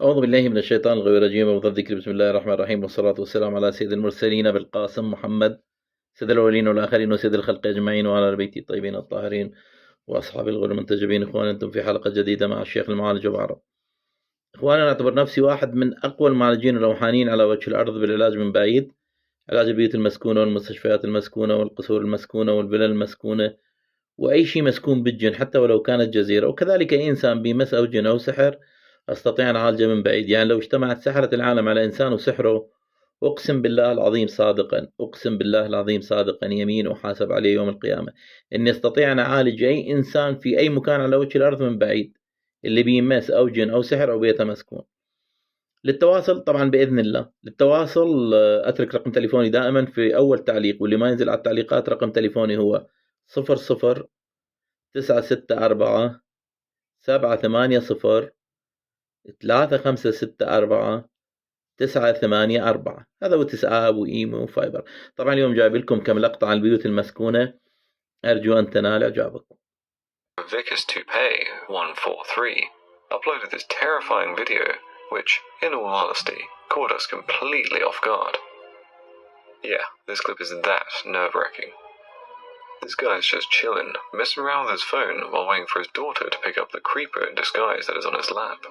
أعوذ بالله من الشيطان الغوي الرجيم ومن الذكر بسم الله الرحمن الرحيم والصلاة والسلام على سيد المرسلين بالقاسم محمد سيد الأولين والآخرين وسيد الخلق أجمعين وعلى آل بيته الطيبين الطاهرين وأصحاب الغر المنتجبين. إخوانا أنتم في حلقة جديدة مع الشيخ المعالج أبو عرب. إخوانا، أنا أعتبر نفسي واحد من أقوى المعالجين الروحانيين على وجه الأرض بالعلاج من بعيد، علاج البيوت المسكونة والمستشفيات المسكونة والقصور المسكونة والفلل المسكونة وأي شيء مسكون بالجن حتى ولو كانت جزيرة، وكذلك أي إنسان بمس أو جن أو سحر أستطيع أن أعالجه من بعيد. يعني لو اجتمعت سحرة العالم على إنسان وسحره، أقسم بالله العظيم صادقا، أقسم بالله العظيم صادقا، يمين أحاسب عليه يوم القيامة، إني أستطيع أن أعالج أي إنسان في أي مكان على وجه الأرض من بعيد، اللي بيمس أو جن أو سحر أو بيته مسكون. للتواصل طبعا بإذن الله، للتواصل أترك رقم تليفوني دائما في أول تعليق، واللي ما ينزل على التعليقات رقم تليفوني هو 00 964 3564 هذا واتساب وإيمو وفايبر. طبعا اليوم جايب لكم كم لقطة عن البيوت المسكونة، أرجو أن تنال إعجابكم. Vicus Toupee 143 uploaded this terrifying video, which, in all honesty, caught us completely off guard. Yeah, this clip is that nerve-wracking. This guy's just chilling, messing around with his phone while waiting for his daughter to pick up the creeper in disguise that is on his lap.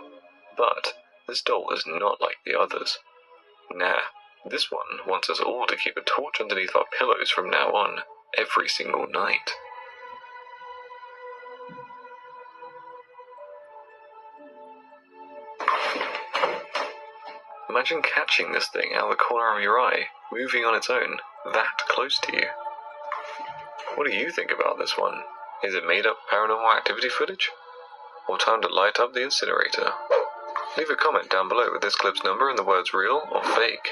But this doll is not like the others. Nah, this one wants us all to keep a torch underneath our pillows from now on, every single night. Imagine catching this thing out of the corner of your eye, moving on its own, that close to you. What do you think about this one? Is it made up paranormal activity footage? Or time to light up the incinerator? Leave a comment down below with this clip's number and the words real or fake.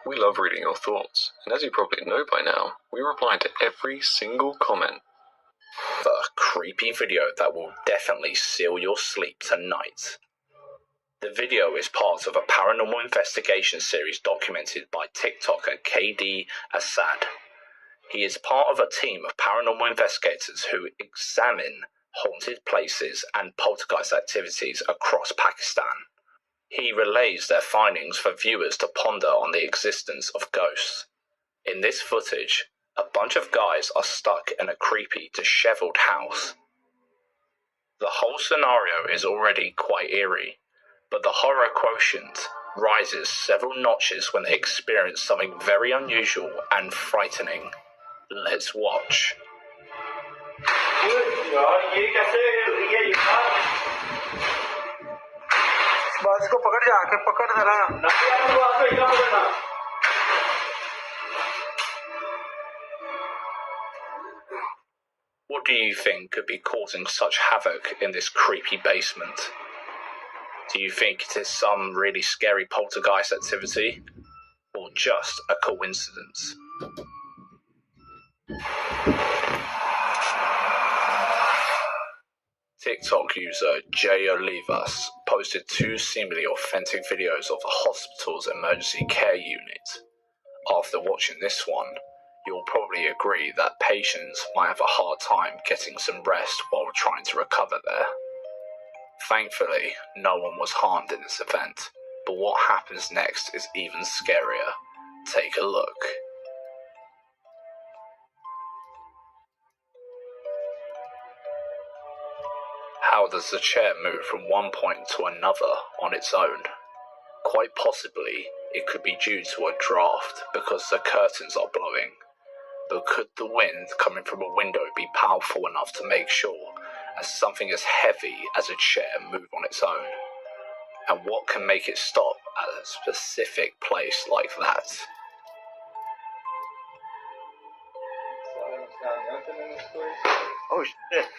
We love reading your thoughts, and as you probably know by now, we reply to every single comment. The creepy video that will definitely seal your sleep tonight. The video is part of a paranormal investigation series documented by TikToker KD Assad. He is part of a team of paranormal investigators who examine haunted places and poltergeist activities across Pakistan. He relays their findings for viewers to ponder on the existence of ghosts. In this footage, a bunch of guys are stuck in a creepy, disheveled house. The whole scenario is already quite eerie, but the horror quotient rises several notches when they experience something very unusual and frightening. Let's watch. What do you think could be causing such havoc in this creepy basement? Do you think it is some really scary poltergeist activity, or just a coincidence? TikTok user Jay Olivas posted two seemingly authentic videos of the hospital's emergency care unit. After watching this one, you'll probably agree that patients might have a hard time getting some rest while trying to recover there. Thankfully, no one was harmed in this event, but what happens next is even scarier. Take a look. How does the chair move from one point to another on its own? Quite possibly, it could be due to a draft because the curtains are blowing. But could the wind coming from a window be powerful enough to make sure as something as heavy as a chair move on its own? And what can make it stop at a specific place like that? Oh shit.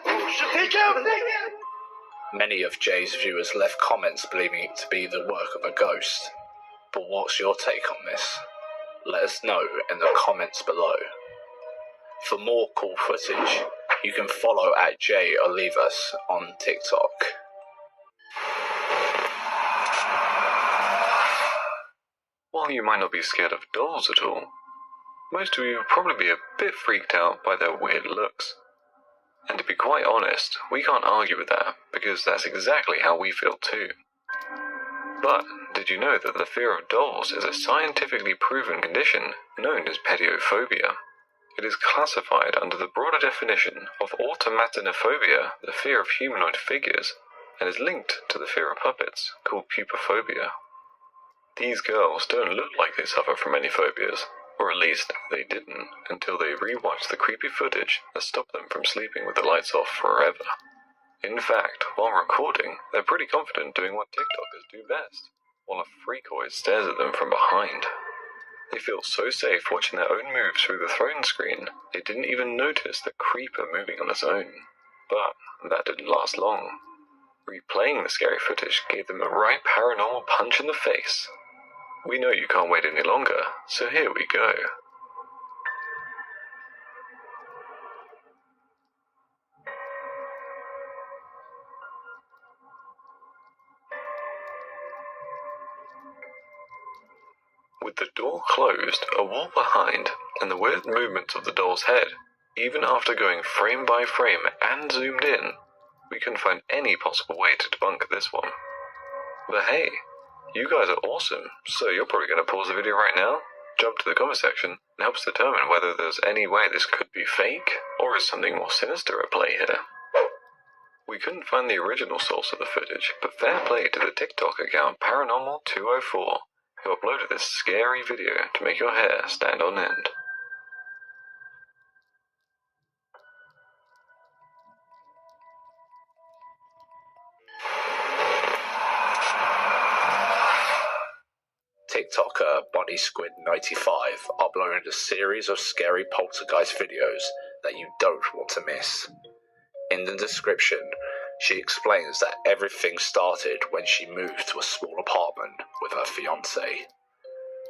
Oh shit, take him! Many of Jay's viewers left comments believing it to be the work of a ghost. But what's your take on this? Let us know in the comments below. For more cool footage, you can follow at Jay Olivas on TikTok. While you might not be scared of dolls at all, most of you will probably be a bit freaked out by their weird looks. And to be quite honest, we can't argue with that, because that's exactly how we feel too. But did you know that the fear of dolls is a scientifically proven condition known as pediophobia? It is classified under the broader definition of automatinophobia, the fear of humanoid figures, and is linked to the fear of puppets, called pupophobia. These girls don't look like they suffer from any phobias, or at least they didn't until they rewatched the creepy footage that stopped them from sleeping with the lights off forever. In fact, while recording, they're pretty confident doing what TikTokers do best, while a freakoid stares at them from behind. They feel so safe watching their own moves through the throne screen, they didn't even notice the creeper moving on its own. But that didn't last long. Replaying the scary footage gave them the right paranormal punch in the face. We know you can't wait any longer, so here we go. With the door closed, a wall behind, and the weird movements of the doll's head, even after going frame by frame and zoomed in, we couldn't find any possible way to debunk this one. But hey, you guys are awesome, so you're probably going to pause the video right now, jump to the comment section, and help us determine whether there's any way this could be fake, or is something more sinister at play here. We couldn't find the original source of the footage, but fair play to the TikTok account Paranormal204, who uploaded this scary video to make your hair stand on end. TikToker BunnySquid95 uploaded a series of scary poltergeist videos that you don't want to miss. In the description, she explains that everything started when she moved to a small apartment with her fiancé,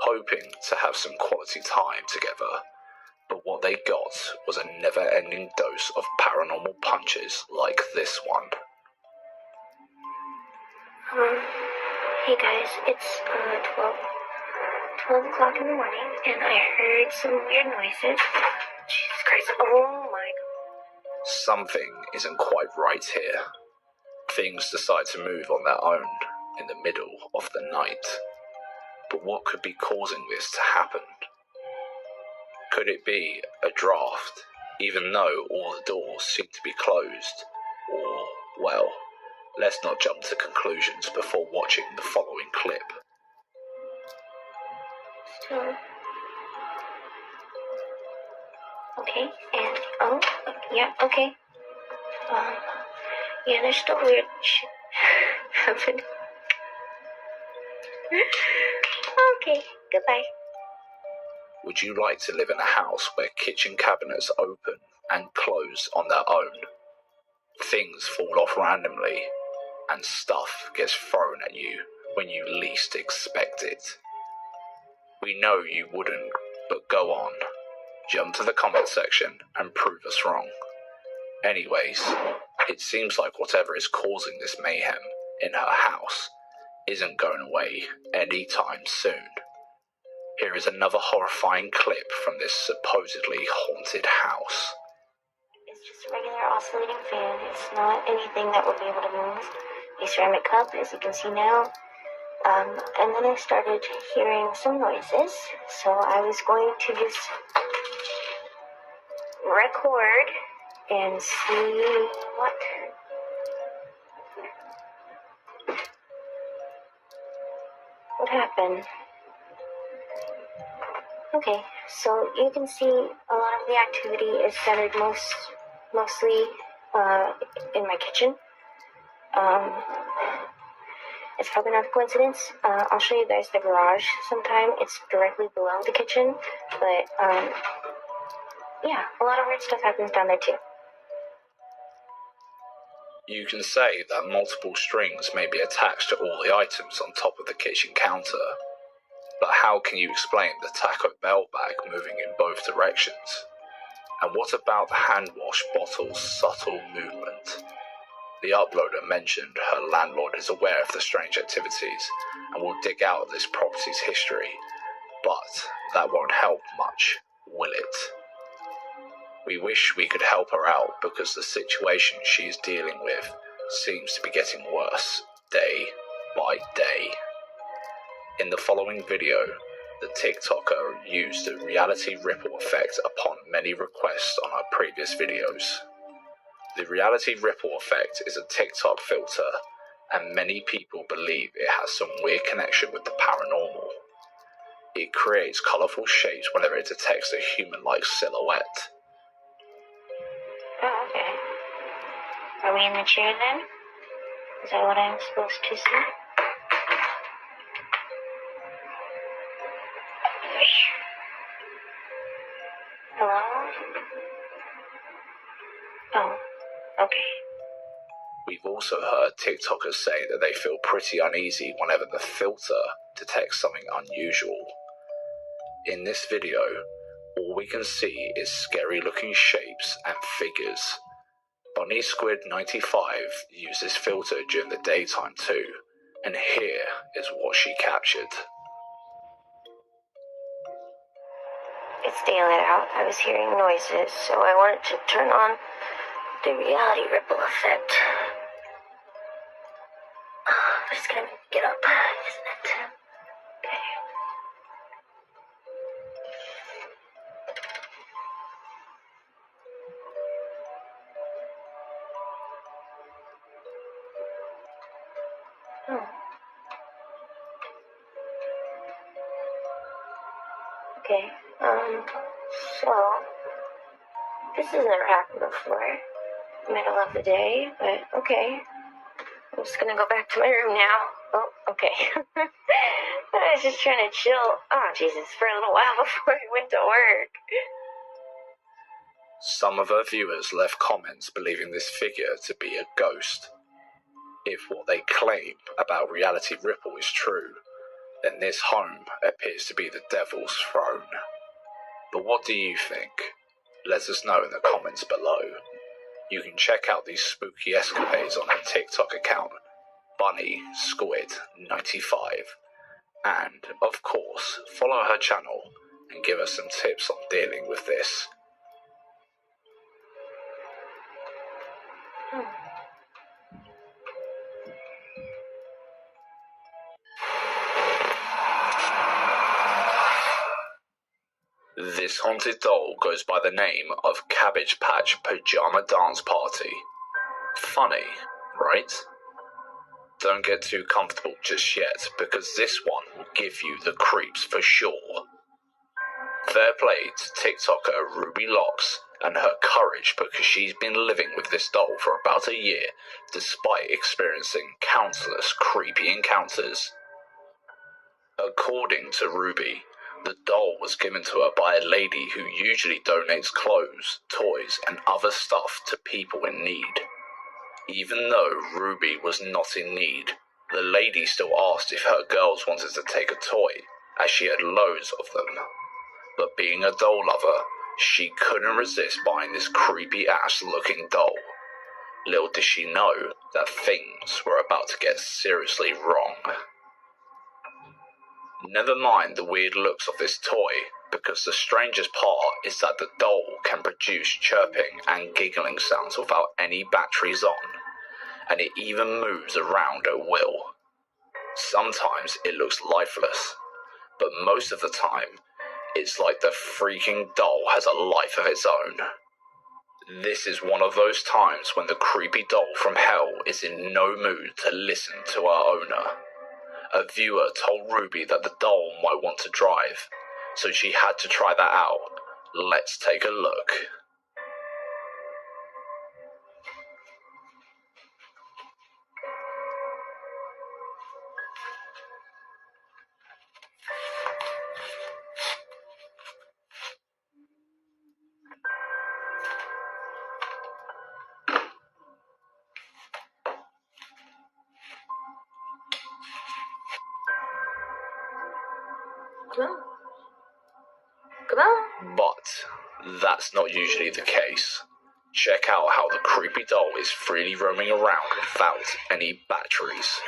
hoping to have some quality time together. But what they got was a never-ending dose of paranormal punches like this one. Hey guys, it's 12 o'clock in the morning, and I heard some weird noises. Jesus Christ, oh my God. Something isn't quite right here. Things decide to move on their own in the middle of the night. But what could be causing this to happen? Could it be a draft, even though all the doors seem to be closed? Or, well, let's not jump to conclusions before watching the following clip. So, okay, and, oh, yeah, okay. Yeah, there's still weird shit happening. Okay, goodbye. Would you like to live in a house where kitchen cabinets open and close on their own? Things fall off randomly, and stuff gets thrown at you when you least expect it. We know you wouldn't, but go on. Jump to the comment section and prove us wrong. Anyways, it seems like whatever is causing this mayhem in her house isn't going away anytime soon. Here is another horrifying clip from this supposedly haunted house. It's just a regular oscillating fan. It's not anything that would be able to move. A ceramic cup, as you can see now. And then I started hearing some noises, so I was going to just record and see what happened. Okay, so you can see a lot of the activity is centered mostly in my kitchen. It's probably not a coincidence. I'll show you guys the garage sometime. It's directly below the kitchen, but yeah, a lot of weird stuff happens down there too. You can say that multiple strings may be attached to all the items on top of the kitchen counter, but how can you explain the Taco Bell bag moving in both directions? And what about the hand wash bottle's subtle movement? The uploader mentioned her landlord is aware of the strange activities and will dig out this property's history, but that won't help much, will it? We wish we could help her out because the situation she is dealing with seems to be getting worse day by day. In the following video, the TikToker used the reality ripple effect upon many requests on our previous videos. The reality ripple effect is a TikTok filter, and many people believe it has some weird connection with the paranormal. It creates colourful shapes whenever it detects a human-like silhouette. Oh, okay. Are we in the chair then? Is that what I'm supposed to see? Hello? Oh, okay. We've also heard TikTokers say that they feel pretty uneasy whenever the filter detects something unusual. In this video, all we can see is scary looking shapes and figures. Bunny Squid 95 used this filter during the daytime too, and here is what she captured. It's daylight out. I was hearing noises, so I wanted to turn on the reality ripple effect. It's gonna make me get up, isn't it? Okay. Okay, so, this has never happened before. Middle of the day, but okay. I'm just gonna go back to my room now. Oh, okay. I was just trying to chill, Jesus, for a little while before I went to work. Some of our viewers left comments believing this figure to be a ghost. If what they claim about reality ripple is true, then this home appears to be the devil's throne. But what do you think? Let us know in the comments below. You can check out these spooky escapades on her TikTok account, Bunny Squid 95, and of course follow her channel and give us some tips on dealing with this. This haunted doll goes by the name of Cabbage Patch Pajama Dance Party. Funny, right? Don't get too comfortable just yet, because this one will give you the creeps for sure. Fair play to TikToker Ruby Locks and her courage, because she's been living with this doll for about a year, despite experiencing countless creepy encounters. According to Ruby, the doll was given to her by a lady who usually donates clothes, toys, and other stuff to people in need. Even though Ruby was not in need, the lady still asked if her girls wanted to take a toy, as she had loads of them. But being a doll lover, she couldn't resist buying this creepy ass looking doll. Little did she know that things were about to get seriously wrong. Never mind the weird looks of this toy, because the strangest part is that the doll can produce chirping and giggling sounds without any batteries on, and it even moves around at will. Sometimes it looks lifeless, but most of the time, it's like the freaking doll has a life of its own. This is one of those times when the creepy doll from hell is in no mood to listen to our owner. A viewer told Ruby that the doll might want to drive, so she had to try that out. Let's take a look. Come on. But that's not usually the case. Check out how the creepy doll is freely roaming around without any batteries.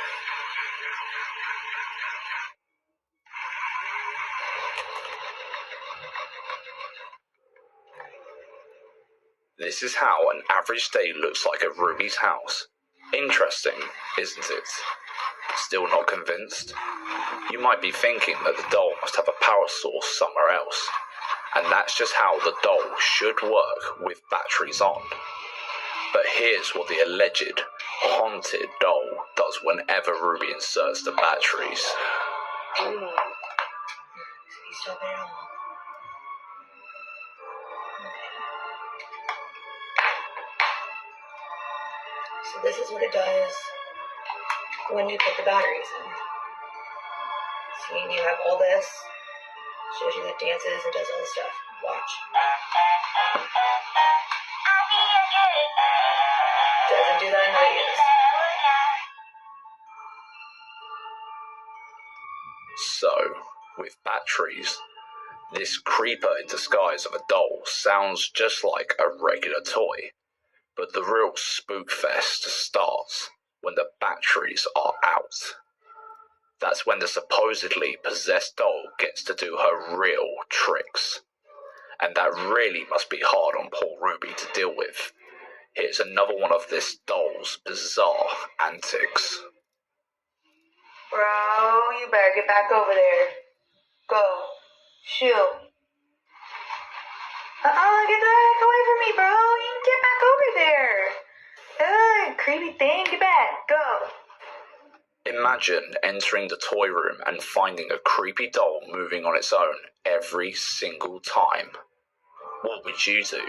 This is how an average day looks like at Ruby's house. Interesting, isn't it? Still not convinced? You might be thinking that the doll must have a power source somewhere else, and that's just how the doll should work with batteries on. But here's what the alleged haunted doll does whenever Ruby inserts the batteries. So this is what it does when you put the batteries in. See, you have all this, shows you that dances and does all this stuff. Watch. Doesn't do that in videos. So, with batteries, this creeper in disguise of a doll sounds just like a regular toy. But the real spook fest starts when the batteries are out. That's when the supposedly possessed doll gets to do her real tricks. And that really must be hard on poor Ruby to deal with. Here's another one of this doll's bizarre antics. Bro, you better get back over there. Go. Shoot. Get the heck away from me, bro. You can get back over there. Creepy thing. Get back. Go. Imagine entering the toy room and finding a creepy doll moving on its own every single time. What would you do?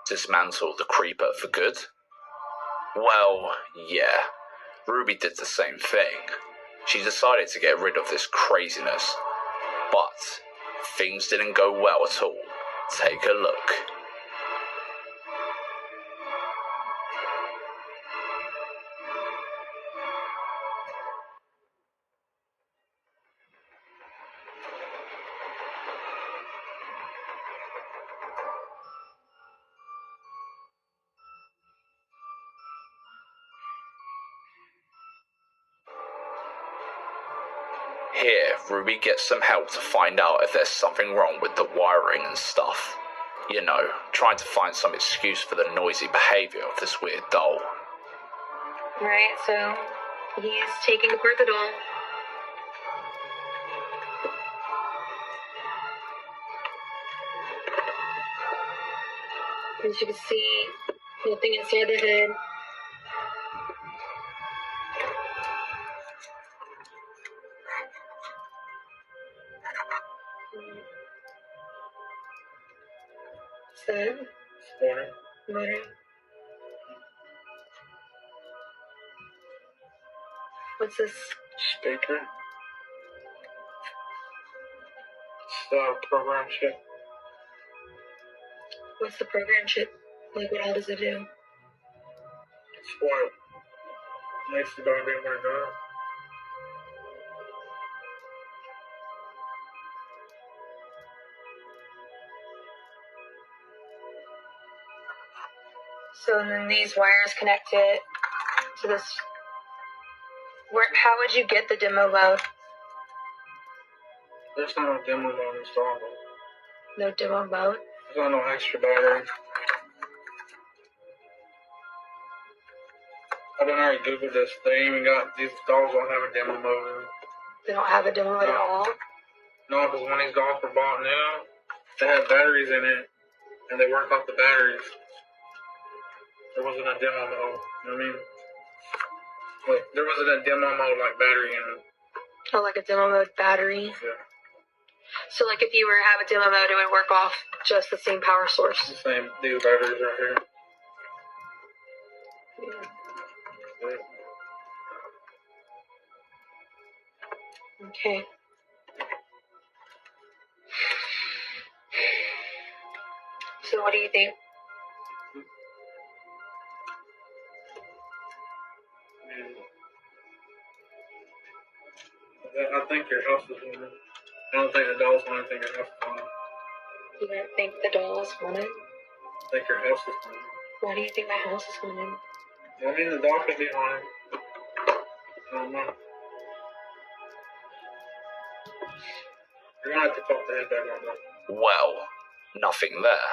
Dismantle the creeper for good? Well, yeah. Ruby did the same thing. She decided to get rid of this craziness. But things didn't go well at all. Take a look. Here, Ruby gets some help to find out if there's something wrong with the wiring and stuff. You know, trying to find some excuse for the noisy behavior of this weird doll. Right, so he's taking apart the doll. As you can see, nothing inside the head. What's that? Motor. What's this? Speaker. It's the program chip. What's the program chip? Like, what all does it do? It's what makes the dog be my dog. So then these wires connect it to this. How would you get the demo mode? There's no demo mode installed. No demo mode? There's no extra battery. I done already Googled this. They even got, these dolls don't have a demo mode. They don't have a demo mode at all? No, because when these dolls were bought new, they had batteries in it, and they work off the batteries. There wasn't a demo mode, you know what I mean? Like, there wasn't a demo mode like battery in it. Oh, like a demo mode battery? Yeah. So, like, if you were to have a demo mode, it would work off just the same power source? The same, these batteries right here. Yeah. Okay. So what do you think? I think your house is haunted. I don't think the dolls want to think your house is haunted. You don't think the doll is haunted? I think your house is haunted. Why do you think my house is haunted? I mean, the doll could be haunted. I don't know. You're gonna have to pop the head back on though. Well, nothing there.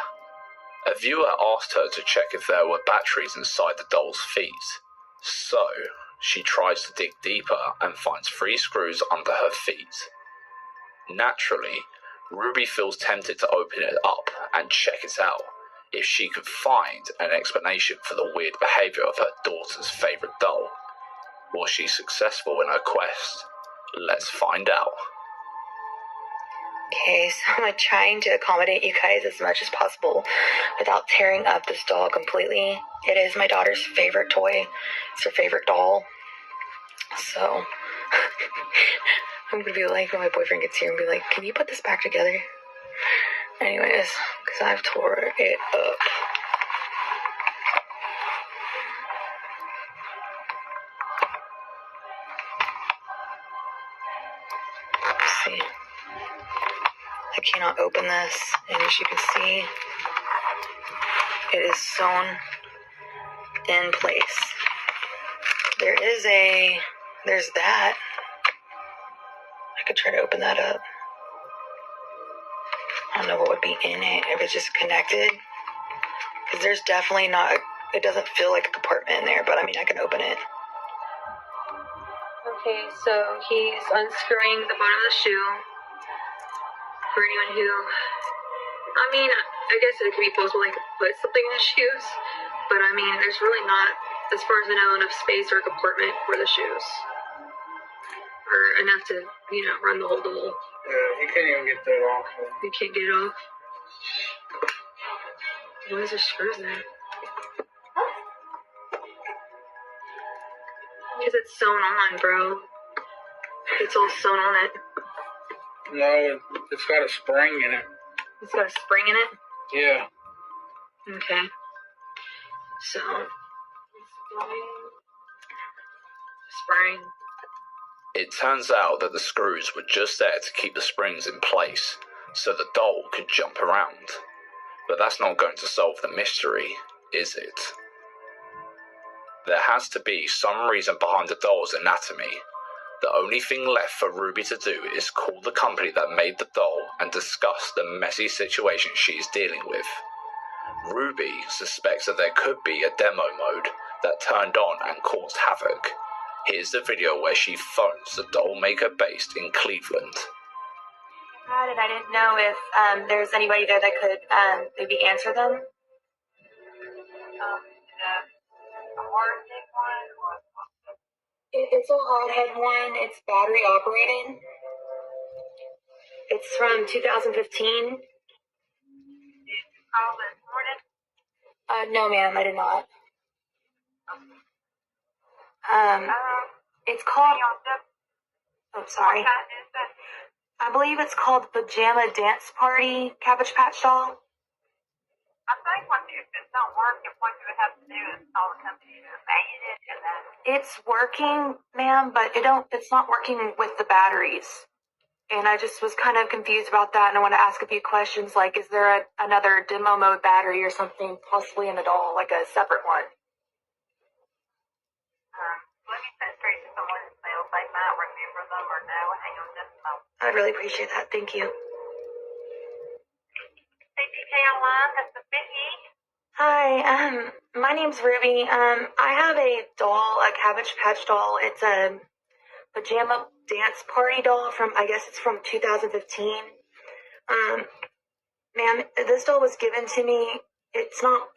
A viewer asked her to check if there were batteries inside the doll's feet. So, she tries to dig deeper and finds 3 screws under her feet. Naturally, Ruby feels tempted to open it up and check it out, if she could find an explanation for the weird behaviour of her daughter's favourite doll. Was she successful in her quest? Let's find out. Okay, so I'm trying to accommodate you guys as much as possible without tearing up this doll completely. It is my daughter's favorite toy. It's her favorite doll. So, I'm going to be like, when my boyfriend gets here, and be like, can you put this back together? Anyways, because I've tore it up. Let's see. I cannot open this, and as you can see, it is sewn in place. There's that. I could try to open that up. I don't know what would be in it, if it's just connected. Because there's definitely not, it doesn't feel like a compartment in there, but I mean, I can open it. Okay, so he's unscrewing the bottom of the shoe. For anyone who, I mean, I guess it could be possible they could put something in the shoes, but I mean, there's really not, as far as I know, enough space or compartment for the shoes. Or enough to, run the whole doll. Yeah, you can't even get that off. You can't get it off. Why is there screws there? Because it's sewn on, bro. It's all sewn on it. No, it's got a spring in it. It's got a spring in it? Yeah. Okay. So, spring. It turns out that the screws were just there to keep the springs in place, so the doll could jump around. But that's not going to solve the mystery, is it? There has to be some reason behind the doll's anatomy. The only thing left for Ruby to do is call the company that made the doll and discuss the messy situation she is dealing with. Ruby suspects that there could be a demo mode that turned on and caused havoc. Here's the video where she phones the doll maker based in Cleveland. And I didn't know if there's anybody there that could maybe answer them. It's a hardhead one. It's battery operated. It's from 2015. No, ma'am, I did not. It's called. Oh, sorry. I believe it's called Pajama Dance Party Cabbage Patch Doll. I think if it don't work, what you would have to do is call the company that made it, and then. It's working, ma'am, but it's not working with the batteries. And I just was kind of confused about that, and I want to ask a few questions, like, is there another demo mode battery or something possibly in the doll, like a separate one? Let me set straight to someone in sales. They might remember them or no. Hang on just a moment. I'd really appreciate that. Thank you. CPK Online, this is Vicky. Hi, my name's Ruby. I have a doll, a Cabbage Patch doll. It's a pajama dance party doll from, I guess it's from 2015. Ma'am, this doll was given to me. It's not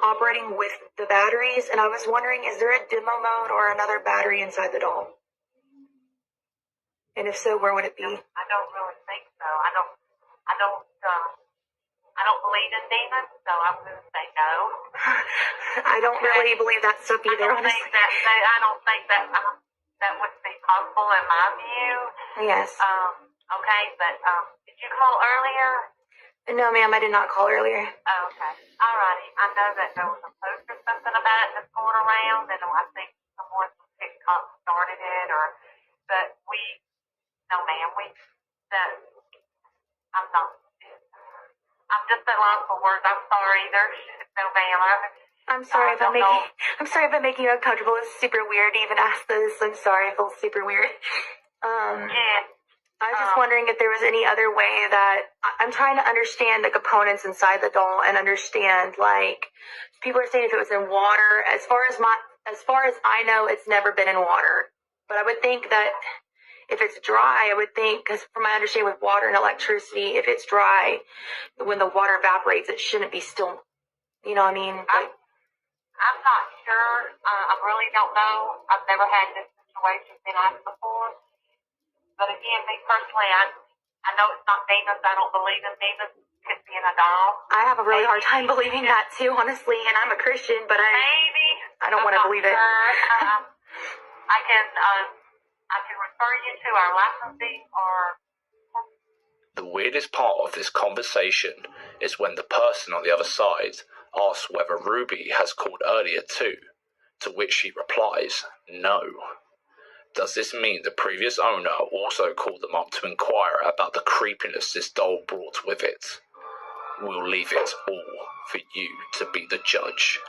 operating with the batteries, and I was wondering, is there a demo mode or another battery inside the doll? And if so, where would it be? I don't really think so. I don't believe in demons, so I'm going to say no. I don't really believe that stuff either, honestly. I don't think that would be possible in my view. Yes. Okay, but did you call earlier? No, ma'am, I did not call earlier. Oh, okay. Alrighty. I know that there was a post or something about it that's going around, and I think someone from TikTok started it, but no, ma'am, I'm just at loss for words. I'm sorry. No, ma'am. I'm sorry if I'm making you uncomfortable. It's super weird to even ask this. I'm sorry. I feel super weird. Yeah. I was just wondering if there was any other way that I'm trying to understand the components inside the doll and understand, like, people are saying if it was in water. As far as I know, it's never been in water. But I would think that if it's dry, I would think, because from my understanding with water and electricity, if it's dry, when the water evaporates, it shouldn't be still. You know what I mean? Like, I'm not sure. I really don't know. I've never had this situation been asked before. But again, me personally, I know it's not demons. I don't believe in demons. Could be in a doll. I have a really hard time believing that too, honestly. And I'm a Christian, but I don't want to believe it. I can refer you to our licensee or. The weirdest part of this conversation is when the person on the other side asks whether Ruby has called earlier too, to which she replies, no. Does this mean the previous owner also called them up to inquire about the creepiness this doll brought with it? We'll leave it all for you to be the judge.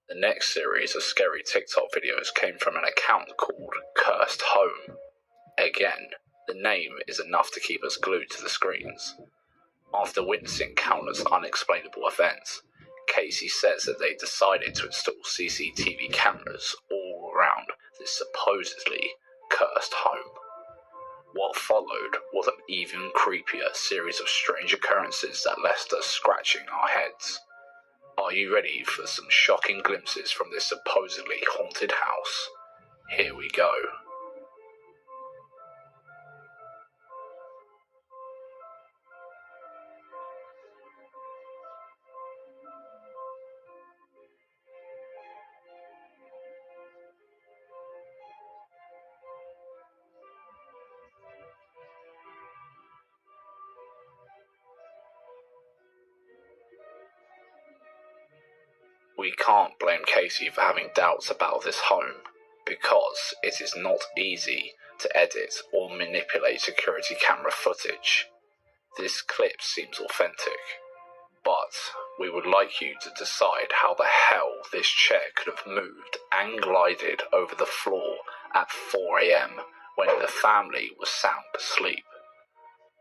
The next series of scary TikTok videos came from an account called Cursed Home. Again, the name is enough to keep us glued to the screens. After witnessing countless unexplainable events, Casey says that they decided to install CCTV cameras all around this supposedly cursed home. What followed was an even creepier series of strange occurrences that left us scratching our heads. Are you ready for some shocking glimpses from this supposedly haunted house? Here we go. We can't blame Casey for having doubts about this home, because it is not easy to edit or manipulate security camera footage. This clip seems authentic, but we would like you to decide how the hell this chair could have moved and glided over the floor at 4 AM when the family was sound asleep.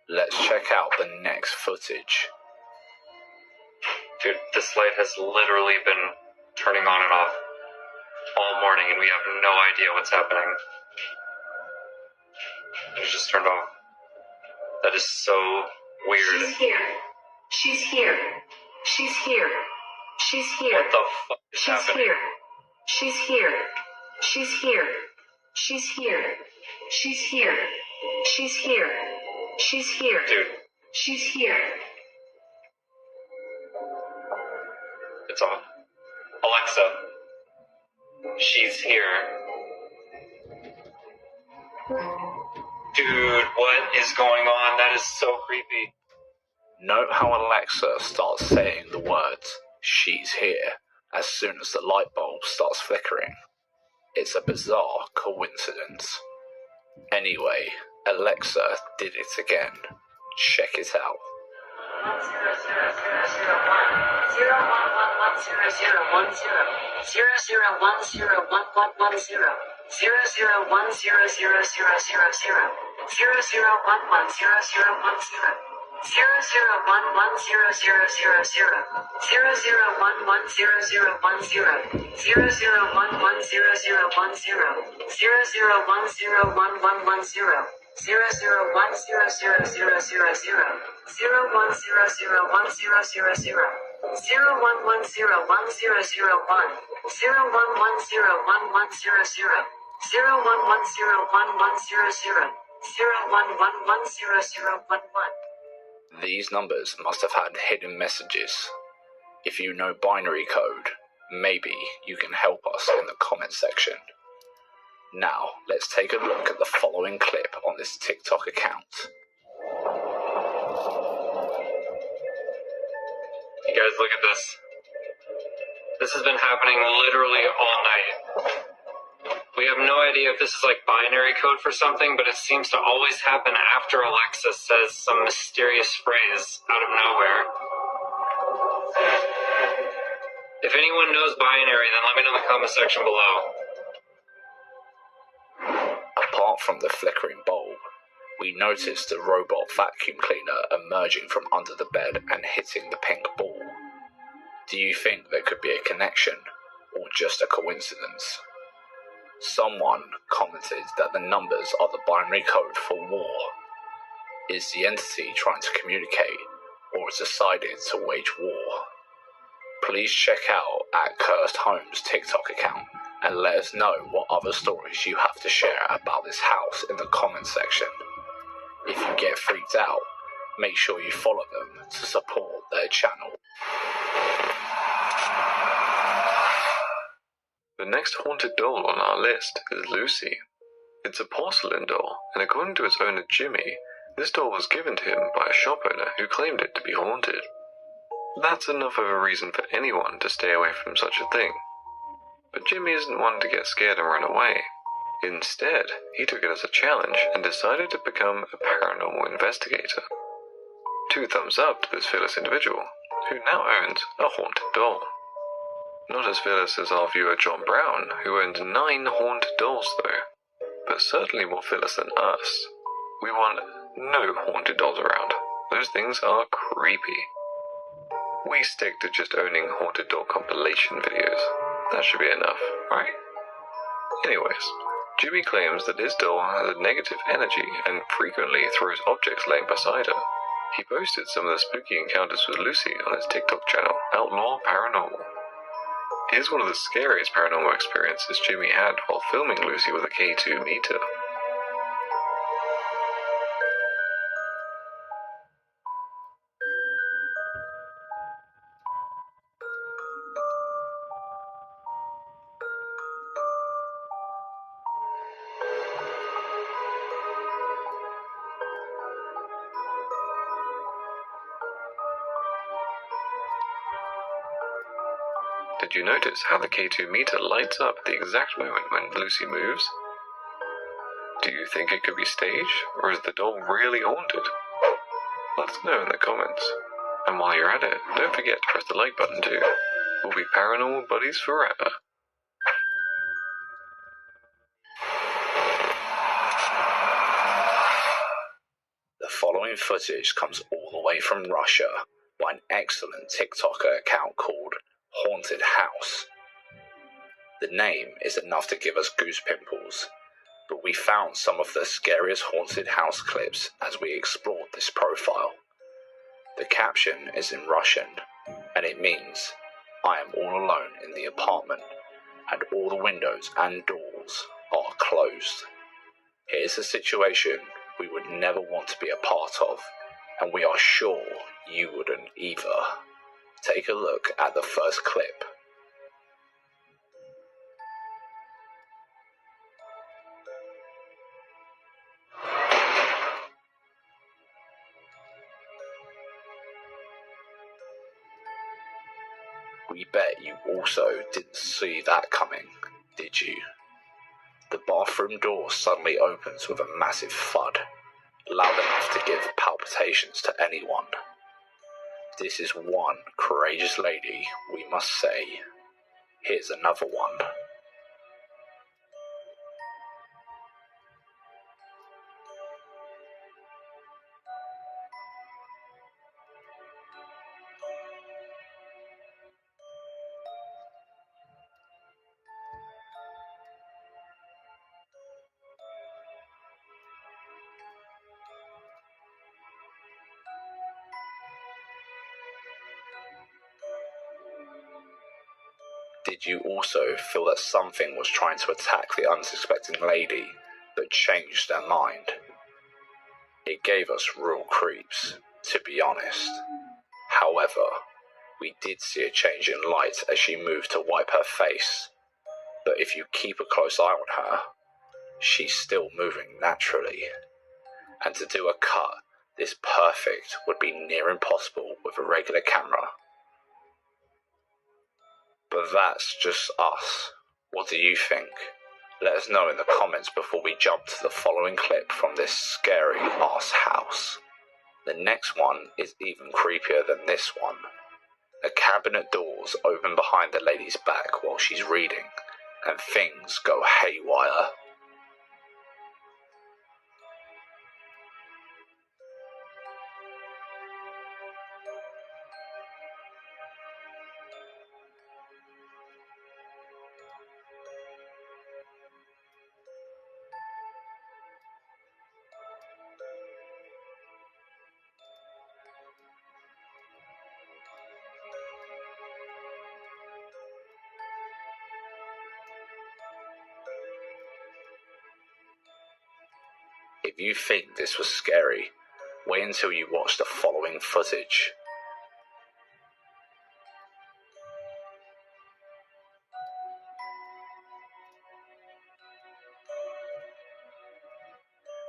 Let's check out the next footage. Dude, this light has literally been turning on and off all morning, and we have no idea what's happening. It just turned off. That is so weird. She's here. She's here. She's here. She's here. What the fuck is She's happening? here. She's here. She's here. She's here. She's here. She's here. She's here. Dude, She's here. it's on. Alexa, she's here. Dude, what is going on? That is so creepy. Note how Alexa starts saying the words, "she's here," as soon as the light bulb starts flickering. It's a bizarre coincidence. Anyway, Alexa did it again. Check it out. 011011011. These numbers must have had hidden messages. If you know binary code, maybe you can help us in the comment section. Now, let's take a look at the following clip on this TikTok account. You guys, look at this. This has been happening literally all night. We have no idea if this is like binary code for something, but it seems to always happen after Alexa says some mysterious phrase out of nowhere. anyone knows binary, then let me know in the comment section below. Apart from the flickering bulb, we noticed the robot vacuum cleaner emerging from under the bed and hitting the pink ball. Do you think there could be a connection, or just a coincidence? Someone commented that the numbers are the binary code for war. Is the entity trying to communicate, or has decided to wage war? Please check out @CursedHome's TikTok account and let us know what other stories you have to share about this house in the comments section. If you get freaked out, make sure you follow them to support their channel. The next haunted doll on our list is Lucy. It's a porcelain doll, and according to its owner Jimmy, this doll was given to him by a shop owner who claimed it to be haunted. That's enough of a reason for anyone to stay away from such a thing. But Jimmy isn't one to get scared and run away. Instead, he took it as a challenge and decided to become a paranormal investigator. 2 thumbs up to this fearless individual, who now owns a haunted doll. Not as fearless as our viewer John Brown, who owned 9 haunted dolls though, but certainly more fearless than us. We want no haunted dolls around. Those things are creepy. We stick to just owning haunted doll compilation videos. That should be enough, right? Anyways, Jimmy claims that his doll has a negative energy and frequently throws objects laying beside her. He posted some of the spooky encounters with Lucy on his TikTok channel, Outlaw Paranormal. Here's one of the scariest paranormal experiences Jimmy had while filming Lucy with a K2 meter. Did you notice how the K2 meter lights up at the exact moment when Lucy moves? Do you think it could be staged, or is the doll really haunted? Let us know in the comments. And while you're at it, don't forget to press the like button too. We'll be paranormal buddies forever. The following footage comes all the way from Russia by an excellent TikToker account called Haunted House. The name is enough to give us goose pimples, but we found some of the scariest haunted house clips as we explored this profile. The caption is in Russian, and it means, "I am all alone in the apartment, and all the windows and doors are closed. Here's a situation we would never want to be a part of, and we are sure you wouldn't either." Take a look at the first clip. We bet you also didn't see that coming, did you? The bathroom door suddenly opens with a massive thud, loud enough to give palpitations to anyone. This is one courageous lady, we must say. Here's another one. Did you also feel that something was trying to attack the unsuspecting lady, but changed their mind? It gave us real creeps, to be honest. However, we did see a change in light as she moved to wipe her face, but if you keep a close eye on her, she's still moving naturally. And to do a cut this perfect would be near impossible with a regular camera. But that's just us. What do you think? Let us know in the comments before we jump to the following clip from this scary ass house. The next one is even creepier than this one. A cabinet doors open behind the lady's back while she's reading, and things go haywire. If you think this was scary, wait until you watch the following footage.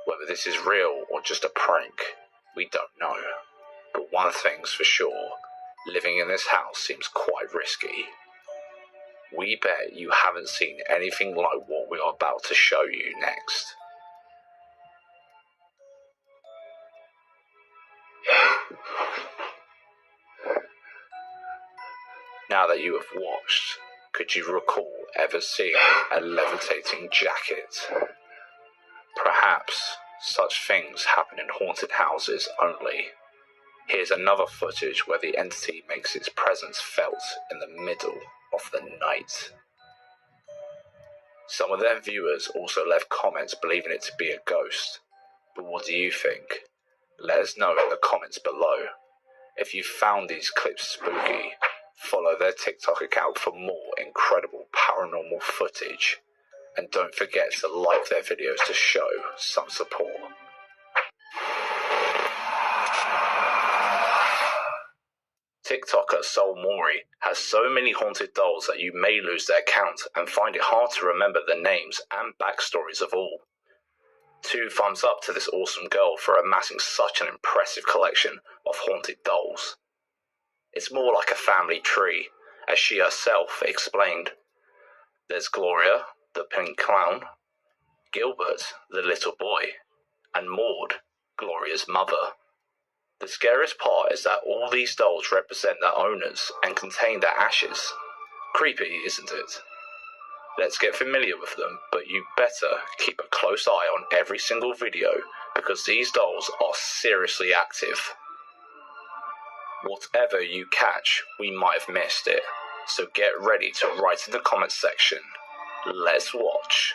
Whether this is real or just a prank, we don't know. But one thing's for sure, living in this house seems quite risky. We bet you haven't seen anything like what we are about to show you next. Now that you have watched, could you recall ever seeing a levitating jacket? Perhaps such things happen in haunted houses only. Here's another footage where the entity makes its presence felt in the middle of the night. Some of their viewers also left comments believing it to be a ghost. But what do you think? Let us know in the comments below. If you found these clips spooky, follow their TikTok account for more incredible paranormal footage. And don't forget to like their videos to show some support. TikToker Soul Mori has so many haunted dolls that you may lose their count and find it hard to remember the names and backstories of all. 2 thumbs up to this awesome girl for amassing such an impressive collection of haunted dolls. It's more like a family tree, as she herself explained. There's Gloria, the pink clown, Gilbert, the little boy, and Maud, Gloria's mother. The scariest part is that all these dolls represent their owners and contain their ashes. Creepy, isn't it? Let's get familiar with them, but you better keep a close eye on every single video because these dolls are seriously active. Whatever you catch, we might have missed it, so get ready to write in the comments section. Let's watch.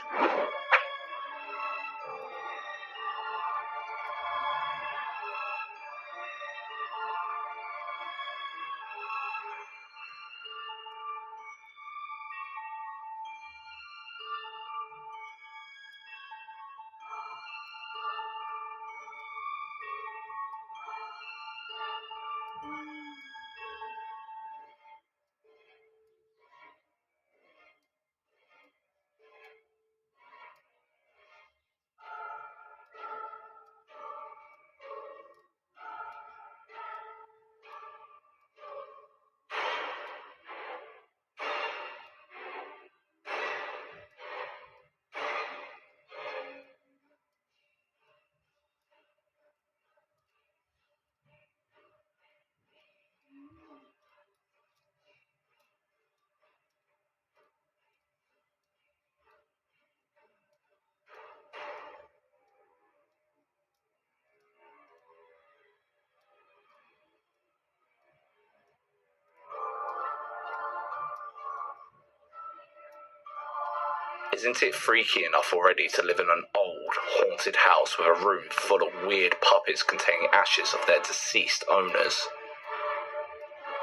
Isn't it freaky enough already to live in an old, haunted house with a room full of weird puppets containing ashes of their deceased owners?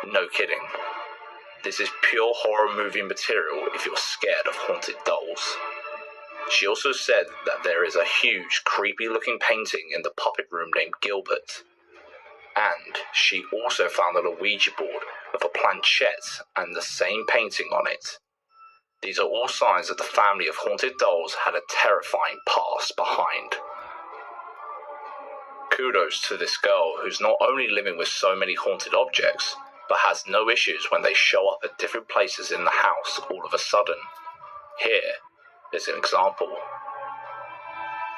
No kidding. This is pure horror movie material if you're scared of haunted dolls. She also said that there is a huge, creepy-looking painting in the puppet room named Gilbert. And she also found a Ouija board with a planchette and the same painting on it. These are all signs that the family of haunted dolls had a terrifying past behind. Kudos to this girl who's not only living with so many haunted objects, but has no issues when they show up at different places in the house all of a sudden. Here is an example.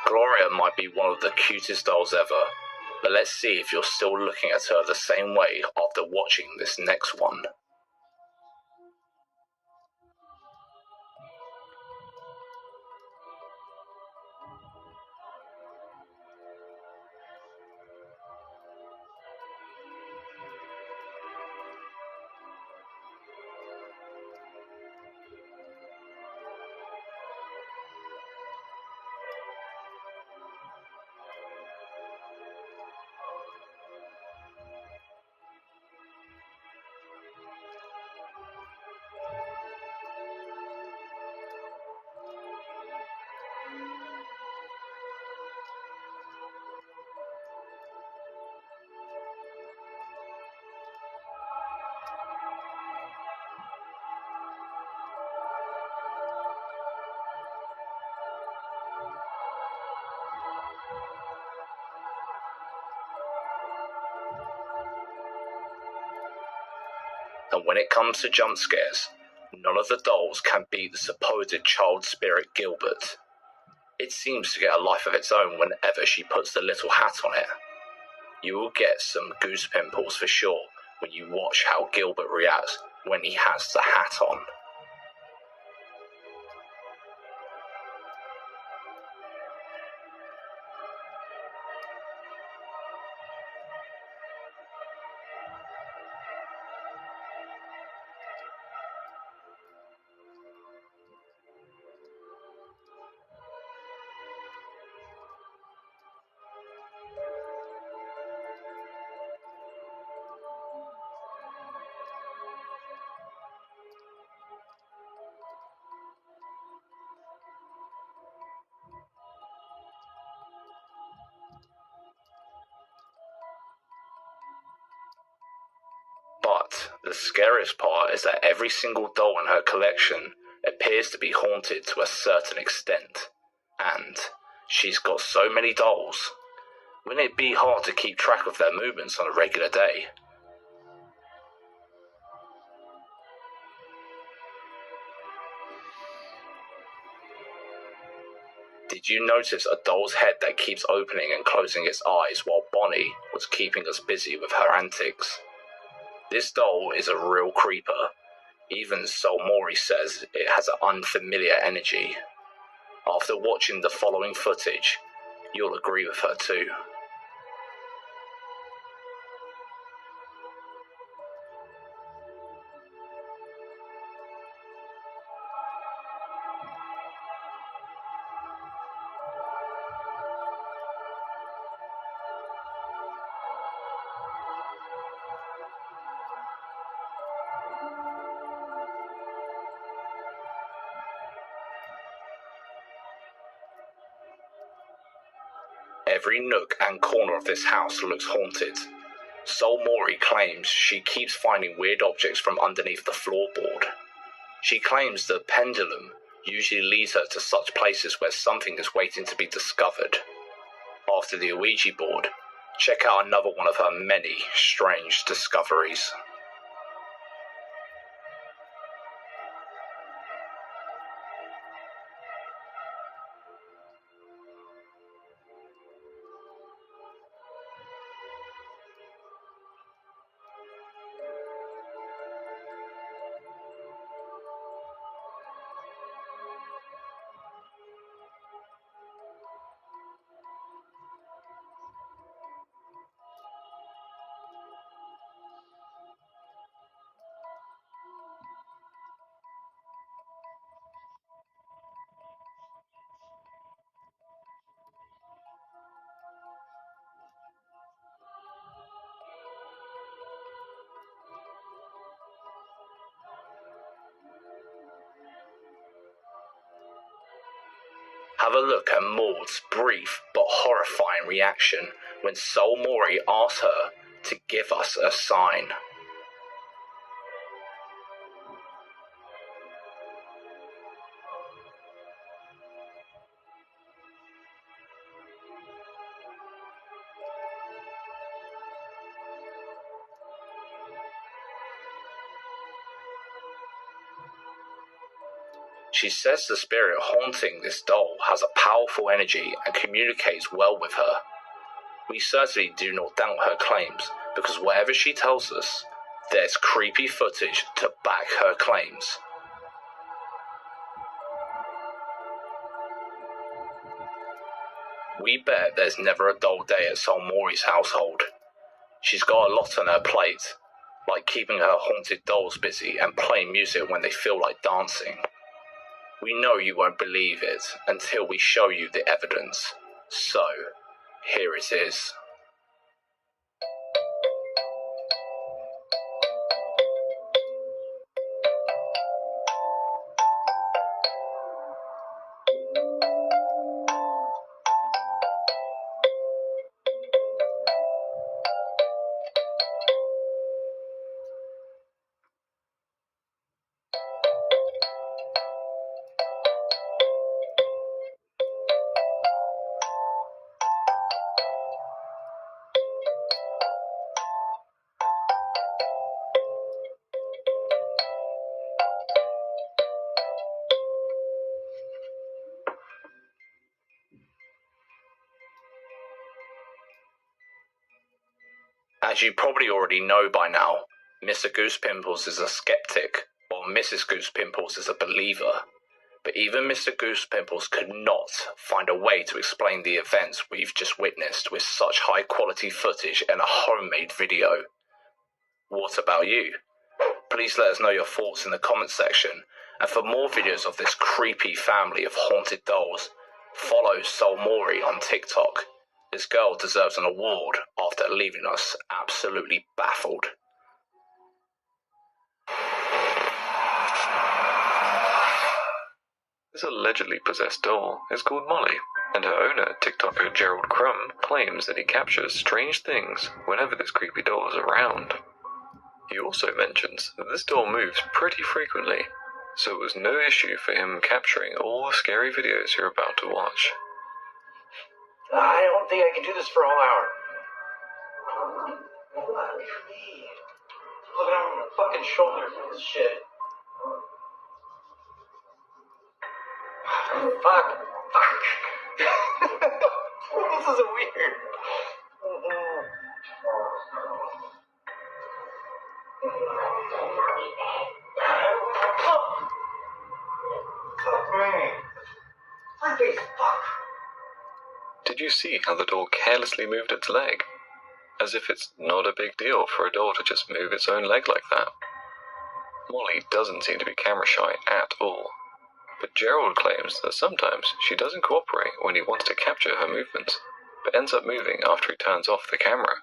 Gloria might be one of the cutest dolls ever, But let's see if you're still looking at her the same way after watching this next one. And when it comes to jump scares, none of the dolls can beat the supposed child spirit Gilbert. It seems to get a life of its own whenever she puts the little hat on it. You will get some goose pimples for sure when you watch how Gilbert reacts when he has the hat on. But the scariest part is that every single doll in her collection appears to be haunted to a certain extent. And she's got so many dolls. Wouldn't it be hard to keep track of their movements on a regular day? Did you notice a doll's head that keeps opening and closing its eyes while Bonnie was keeping us busy with her antics? This doll is a real creeper. Even Sol Mori says it has an unfamiliar energy. After watching the following footage, you'll agree with her too. Every nook and corner of this house looks haunted. Sol Mori claims she keeps finding weird objects from underneath the floorboard. She claims the pendulum usually leads her to such places where something is waiting to be discovered. After the Ouija board, check out another one of her many strange discoveries. Have a look at Maud's brief but horrifying reaction when Sol Mori asks her to give us a sign. She says the spirit haunting this doll has a powerful energy and communicates well with her. We certainly do not doubt her claims, because whatever she tells us, there's creepy footage to back her claims. We bet there's never a dull day at Solmori's household. She's got a lot on her plate, like keeping her haunted dolls busy and playing music when they feel like dancing. We know you won't believe it until we show you the evidence. So, here it is. As you probably already know by now, Mr. Goose Pimples is a skeptic, while Mrs. Goose Pimples is a believer. But even Mr. Goose Pimples could not find a way to explain the events we've just witnessed with such high-quality footage and a homemade video. What about you? Please let us know your thoughts in the comments section, and for more videos of this creepy family of haunted dolls, follow Solmori on TikTok. This girl deserves an award after leaving us absolutely baffled. This allegedly possessed doll is called Molly, and her owner, TikToker Gerald Crumb, claims that he captures strange things whenever this creepy doll is around. He also mentions that this doll moves pretty frequently, so it was no issue for him capturing all the scary videos you're about to watch. I don't think I can do this for a whole hour. Look at on the fucking shoulder for this shit. Fuck. This is weird. Fuck me. Please, fuck. Did you see how the doll carelessly moved its leg? As if it's not a big deal for a doll to just move its own leg like that. Molly doesn't seem to be camera shy at all, but Gerald claims that sometimes she doesn't cooperate when he wants to capture her movements, but ends up moving after he turns off the camera.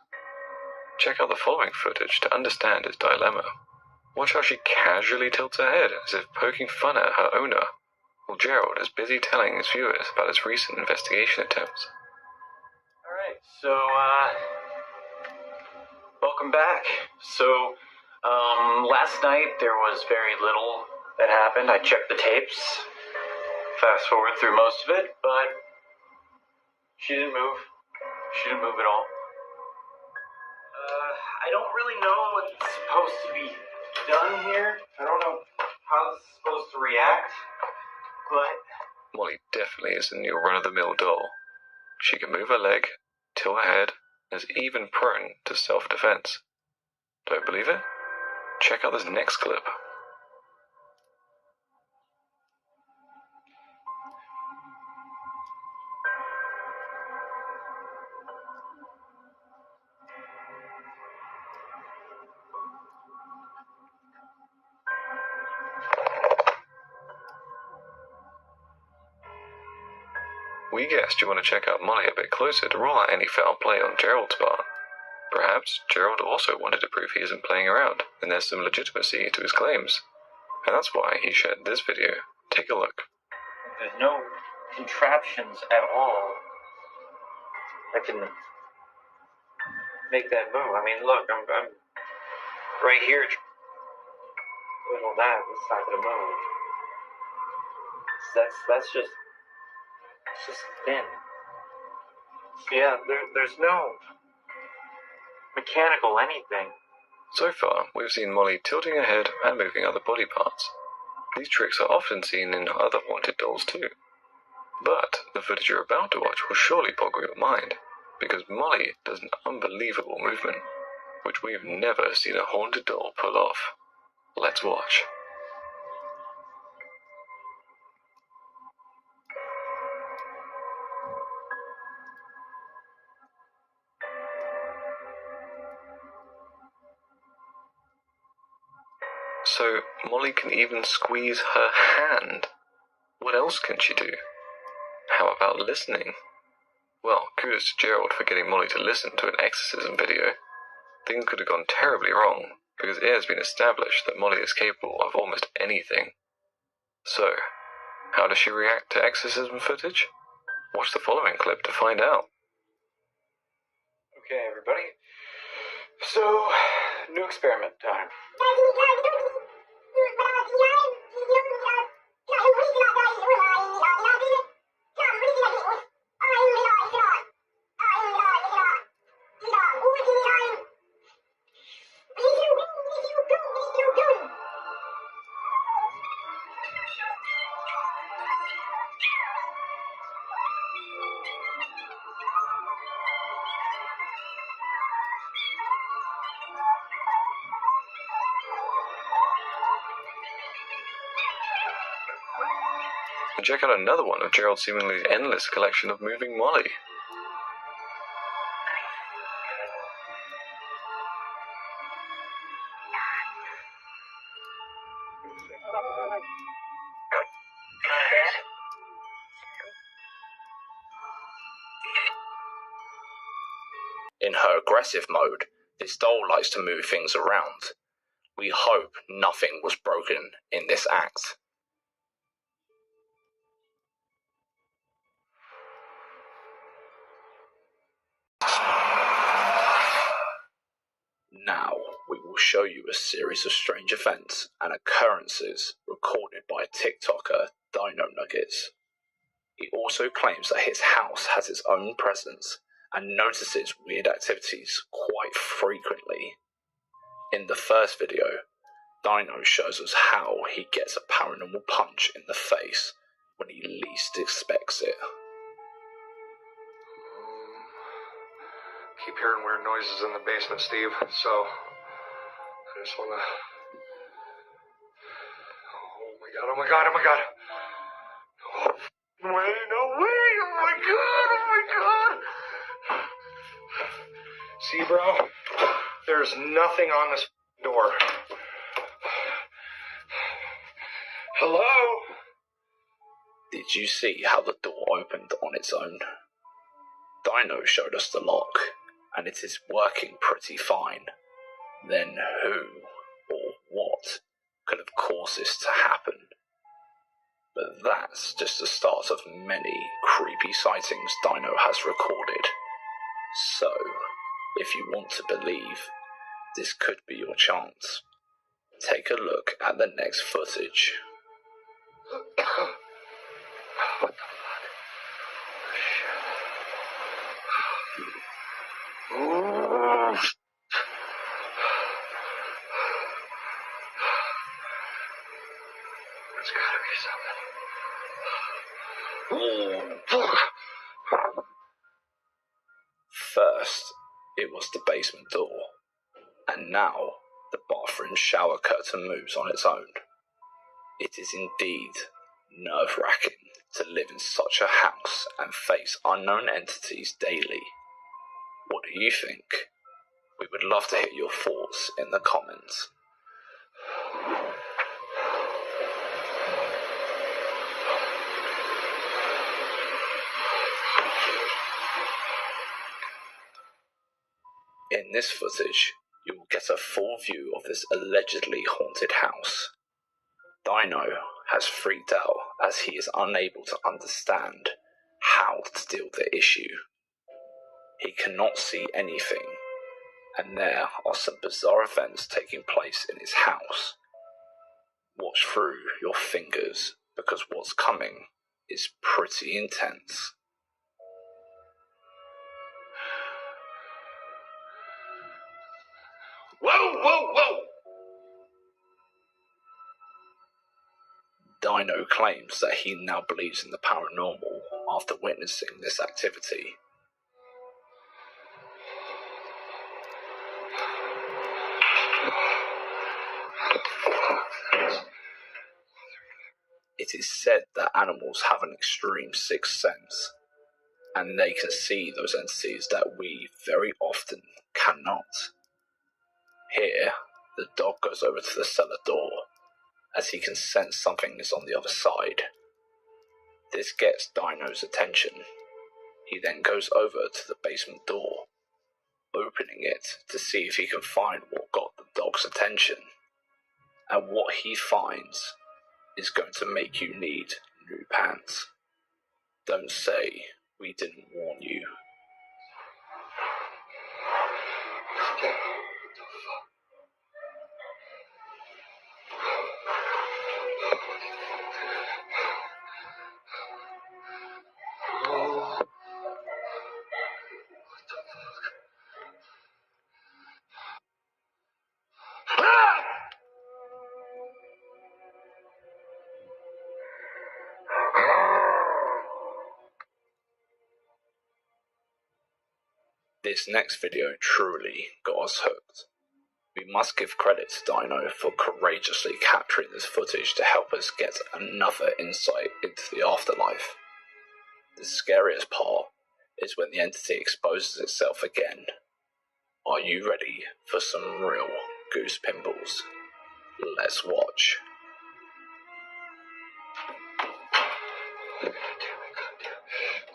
Check out the following footage to understand his dilemma. Watch how she casually tilts her head as if poking fun at her owner, while Gerald is busy telling his viewers about his recent investigation attempts. Alright, so, welcome back. So, last night there was very little that happened. I checked the tapes, fast forward through most of it, but she didn't move. She didn't move at all. I don't really know what's supposed to be done here. I don't know how this is supposed to react, but Molly definitely isn't your run-of-the-mill doll. She can move her leg, tilt her head, and is even prone to self-defense. Don't believe it? Check out this next clip. We guessed you want to check out Molly a bit closer to rule out any foul play on Gerald's part. Perhaps Gerald also wanted to prove he isn't playing around, and there's some legitimacy to his claims. And that's why he shared this video. Take a look. there's no contraptions at all that can make that move. I mean, look, I'm right here doing all that. It's not gonna move. That's just, it's just thin. So yeah, there's no mechanical anything. So far, we've seen Molly tilting her head and moving other body parts. These tricks are often seen in other haunted dolls too. But the footage you're about to watch will surely boggle your mind. because Molly does an unbelievable movement, which we've never seen a haunted doll pull off. Let's watch. So, Molly can even squeeze her hand. What else can she do? How about listening? Well, kudos to Gerald for getting Molly to listen to an exorcism video. Things could have gone terribly wrong, because it has been established that Molly is capable of almost anything. So, how does she react to exorcism footage? Watch the following clip to find out. Okay, everybody. So, new experiment time. And check out another one of Gerald's seemingly endless collection of moving Molly. In her aggressive mode, this doll likes to move things around. We hope nothing was broken in this act. Now, we will show you a series of strange events and occurrences recorded by TikToker Dino Nuggets. He also claims that his house has its own presence and notices weird activities quite frequently. In the first video, Dino shows us how he gets a paranormal punch in the face when he least expects it. Keep hearing weird noises in the basement, Steve, so I just wanna... Oh my god. Oh, wait, no way, oh my god. See, bro, there's nothing on this door. Hello? Did you see how the door opened on its own? Dino showed us the lock, and it is working pretty fine. Then who or what could have caused this to happen? But that's just the start of many creepy sightings Dino has recorded. So, if you want to believe, this could be your chance. Take a look at the next footage. What the fuck? Ooh. There's gotta be something. First, it was the basement door, and now the bathroom shower curtain moves on its own. It is indeed nerve-wracking to live in such a house and face unknown entities daily. What do you think? We would love to hear your thoughts in the comments. In this footage, you will get a full view of this allegedly haunted house. Dino has freaked out as he is unable to understand how to deal with the issue. He cannot see anything, and there are some bizarre events taking place in his house. Watch through your fingers, because what's coming is pretty intense. Whoa! Dino claims that he now believes in the paranormal after witnessing this activity. It is said that animals have an extreme sixth sense, and they can see those entities that we very often cannot. Here, the dog goes over to the cellar door, as he can sense something is on the other side. This gets Dino's attention. He then goes over to the basement door, opening it to see if he can find what got the dog's attention. And what he finds is going to make you need new pants. Don't say we didn't warn you. This next video truly got us hooked. We must give credit to Dino for courageously capturing this footage to help us get another insight into the afterlife. The scariest part is when the entity exposes itself again. Are you ready for some real goose pimples? Let's watch.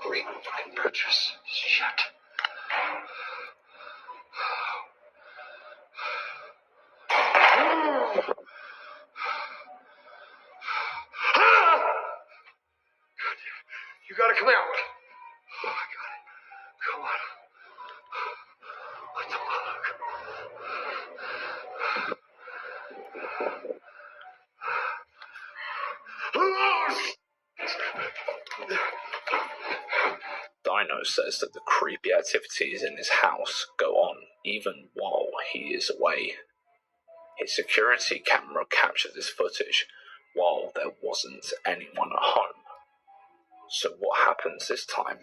Great fucking purchase. Shit. You gotta come out. Oh, I got it. Come on. What the Dino says that the creepy activities in his house go on even while he is away. His security camera captured this footage while there wasn't anyone at home. So what happens this time?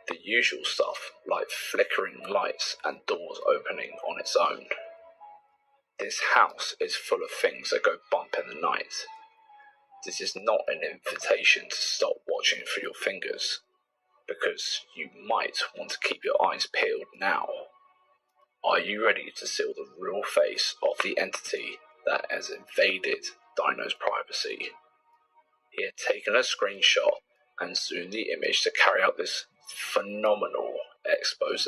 The usual stuff, like flickering lights and doors opening on its own. This house is full of things that go bump in the night. This is not an invitation to stop watching through your fingers, because you might want to keep your eyes peeled now. Are you ready to see the real face of the entity that has invaded Dino's privacy? He had taken a screenshot and zoomed the image to carry out this phenomenal expose.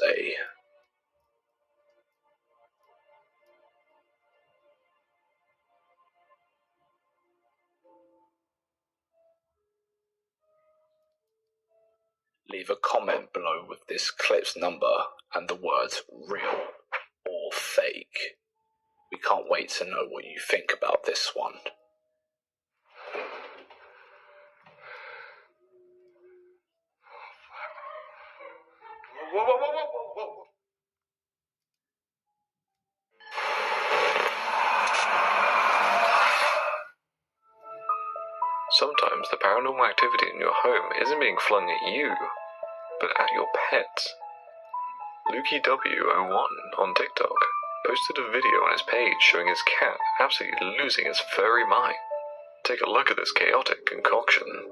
Leave a comment below with this clip's number and the words real or fake. We can't wait to know what you think about this one. Whoa, whoa, whoa, whoa, whoa, whoa. Sometimes the paranormal activity in your home isn't being flung at you, but at your pets. LukeyW01 on TikTok posted a video on his page showing his cat absolutely losing its furry mind. Take a look at this chaotic concoction.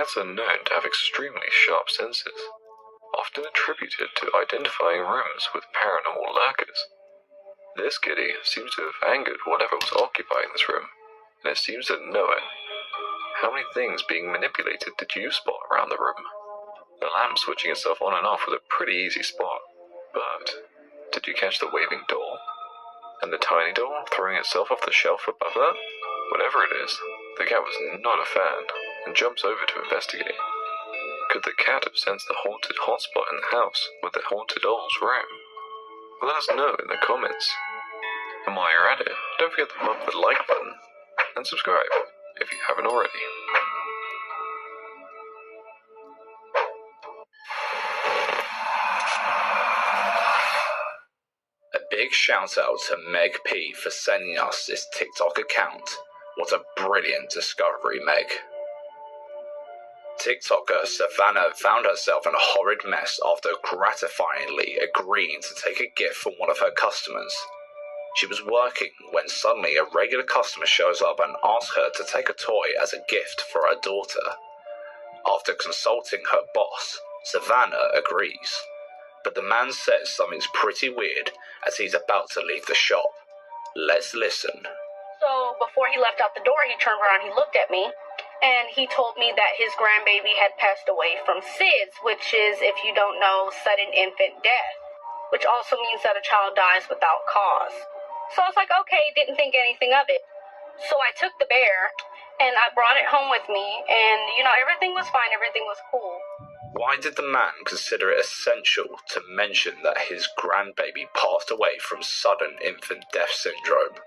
cats are known to have extremely sharp senses, often attributed to identifying rooms with paranormal lurkers. This kitty seems to have angered whatever was occupying this room, and it seems to know it. How many things being manipulated did you spot around the room? The lamp switching itself on and off was a pretty easy spot, but did you catch the waving doll? And the tiny doll throwing itself off the shelf above that? Whatever it is, the cat was not a fan, and jumps over to investigate. Could the cat have sensed the haunted hotspot in the house with the haunted doll's room? Let us know in the comments. And while you're at it, don't forget to hit the like button, and subscribe if you haven't already. A big shout out to Meg P for sending us this TikTok account. What a brilliant discovery, Meg. TikToker Savannah found herself in a horrid mess after gratifyingly agreeing to take a gift from one of her customers. She was working when suddenly a regular customer shows up and asks her to take a toy as a gift for her daughter. After consulting her boss, Savannah agrees, but the man says something's pretty weird as he's about to leave the shop. Let's listen. So before he left out the door, he turned around, he looked at me, and he told me that his grandbaby had passed away from SIDS, which is, if you don't know, sudden infant death, which also means that a child dies without cause. So I was like, okay, didn't think anything of it. So I took the bear, and I brought it home with me, and, everything was fine, everything was cool. Why did the man consider it essential to mention that his grandbaby passed away from sudden infant death syndrome?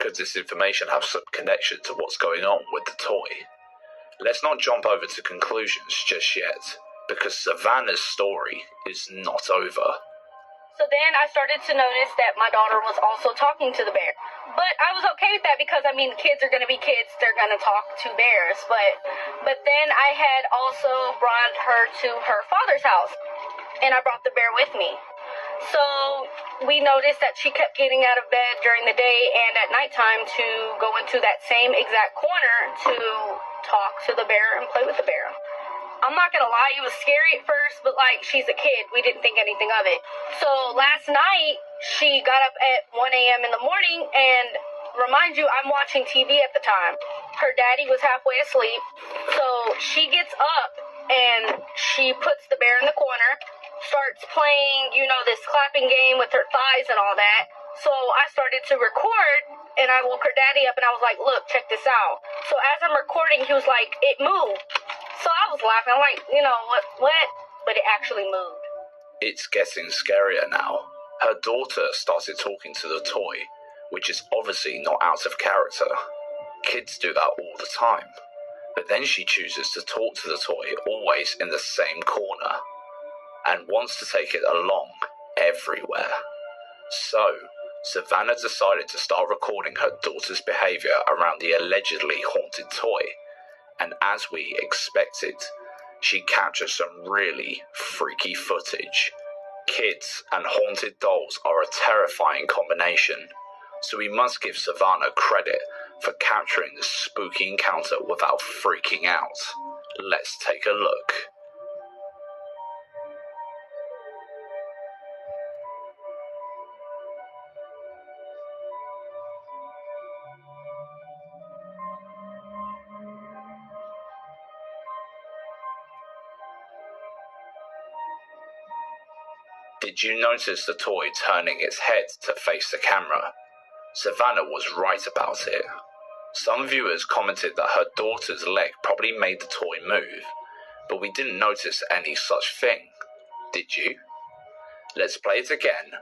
Could this information have some connection to what's going on with the toy? Let's not jump over to conclusions just yet, because Savannah's story is not over. So then I started to notice that my daughter was also talking to the bear. But I was okay with that because, kids are going to be kids. They're going to talk to bears. But then I had also brought her to her father's house, and I brought the bear with me. So we noticed that she kept getting out of bed during the day and at nighttime to go into that same exact corner to talk to the bear and play with the bear. I'm not gonna lie, it was scary at first, but she's a kid, we didn't think anything of it. So last night, she got up at 1 a.m. in the morning, and remind you, I'm watching TV at the time. Her daddy was halfway asleep, so she gets up and she puts the bear in the corner, starts playing, this clapping game with her thighs and all that. So I started to record, and I woke her daddy up, and I was like, look, check this out. So as I'm recording, he was like, it moved. So I was laughing. I'm like, what? But it actually moved. It's getting scarier now. Her daughter started talking to the toy, which is obviously not out of character. Kids do that all the time. But then she chooses to talk to the toy always in the same corner, and wants to take it along everywhere. So, Savannah decided to start recording her daughter's behavior around the allegedly haunted toy. And as we expected, she captured some really freaky footage. Kids and haunted dolls are a terrifying combination, so we must give Savannah credit for capturing this spooky encounter without freaking out. Let's take a look. Did you notice the toy turning its head to face the camera? Savannah was right about it. Some viewers commented that her daughter's leg probably made the toy move, but we didn't notice any such thing. Did you? Let's play it again.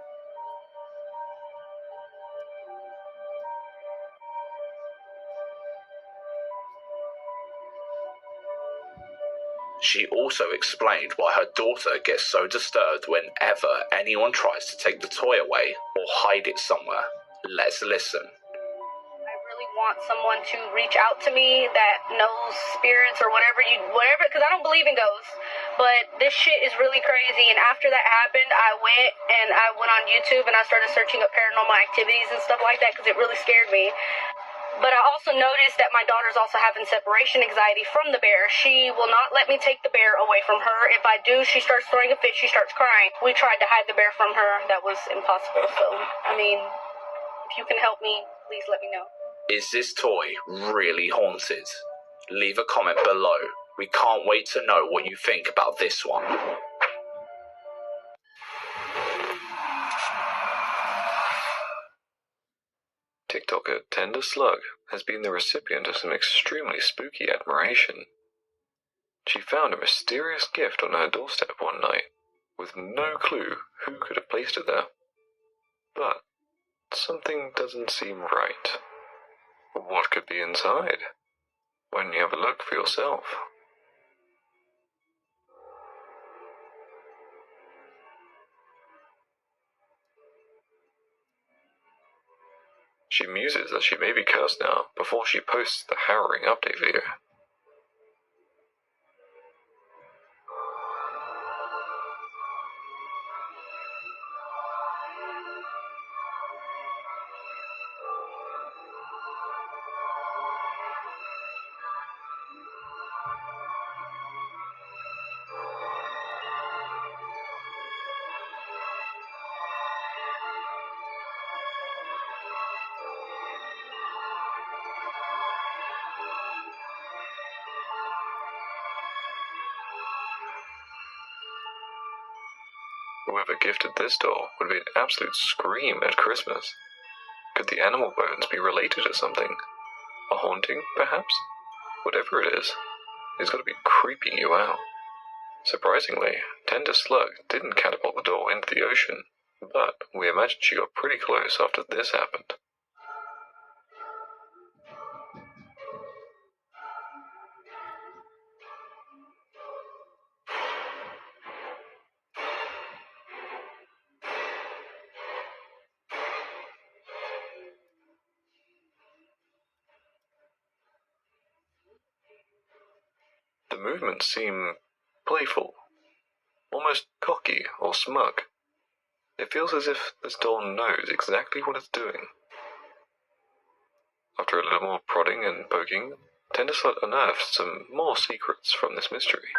She also explained why her daughter gets so disturbed whenever anyone tries to take the toy away or hide it somewhere. Let's listen. I really want someone to reach out to me that knows spirits or whatever, because I don't believe in ghosts, but this shit is really crazy. And after that happened, I went on YouTube and I started searching up paranormal activities and stuff like that because it really scared me. But I also noticed that my daughter's also having separation anxiety from the bear. She will not let me take the bear away from her. If I do, she starts throwing a fit, she starts crying. We tried to hide the bear from her. That was impossible. So, I mean, if you can help me, please let me know. Is this toy really haunted? Leave a comment below. We can't wait to know what you think about this one. TikToker Tender Slug has been the recipient of some extremely spooky admiration. She found a mysterious gift on her doorstep one night, with no clue who could have placed it there. But something doesn't seem right. What could be inside? Why don't you have a look for yourself? She muses that she may be cursed now before she posts the harrowing update video. Whoever gifted this doll would be an absolute scream at Christmas. Could the animal bones be related to something? A haunting, perhaps? Whatever it is, it's got to be creeping you out. Surprisingly, Tender Slug didn't catapult the doll into the ocean, but we imagine she got pretty close after this happened. The movements seem playful, almost cocky or smug. It feels as if this doll knows exactly what it's doing. After a little more prodding and poking, Tender Slug unearthed some more secrets from this mystery.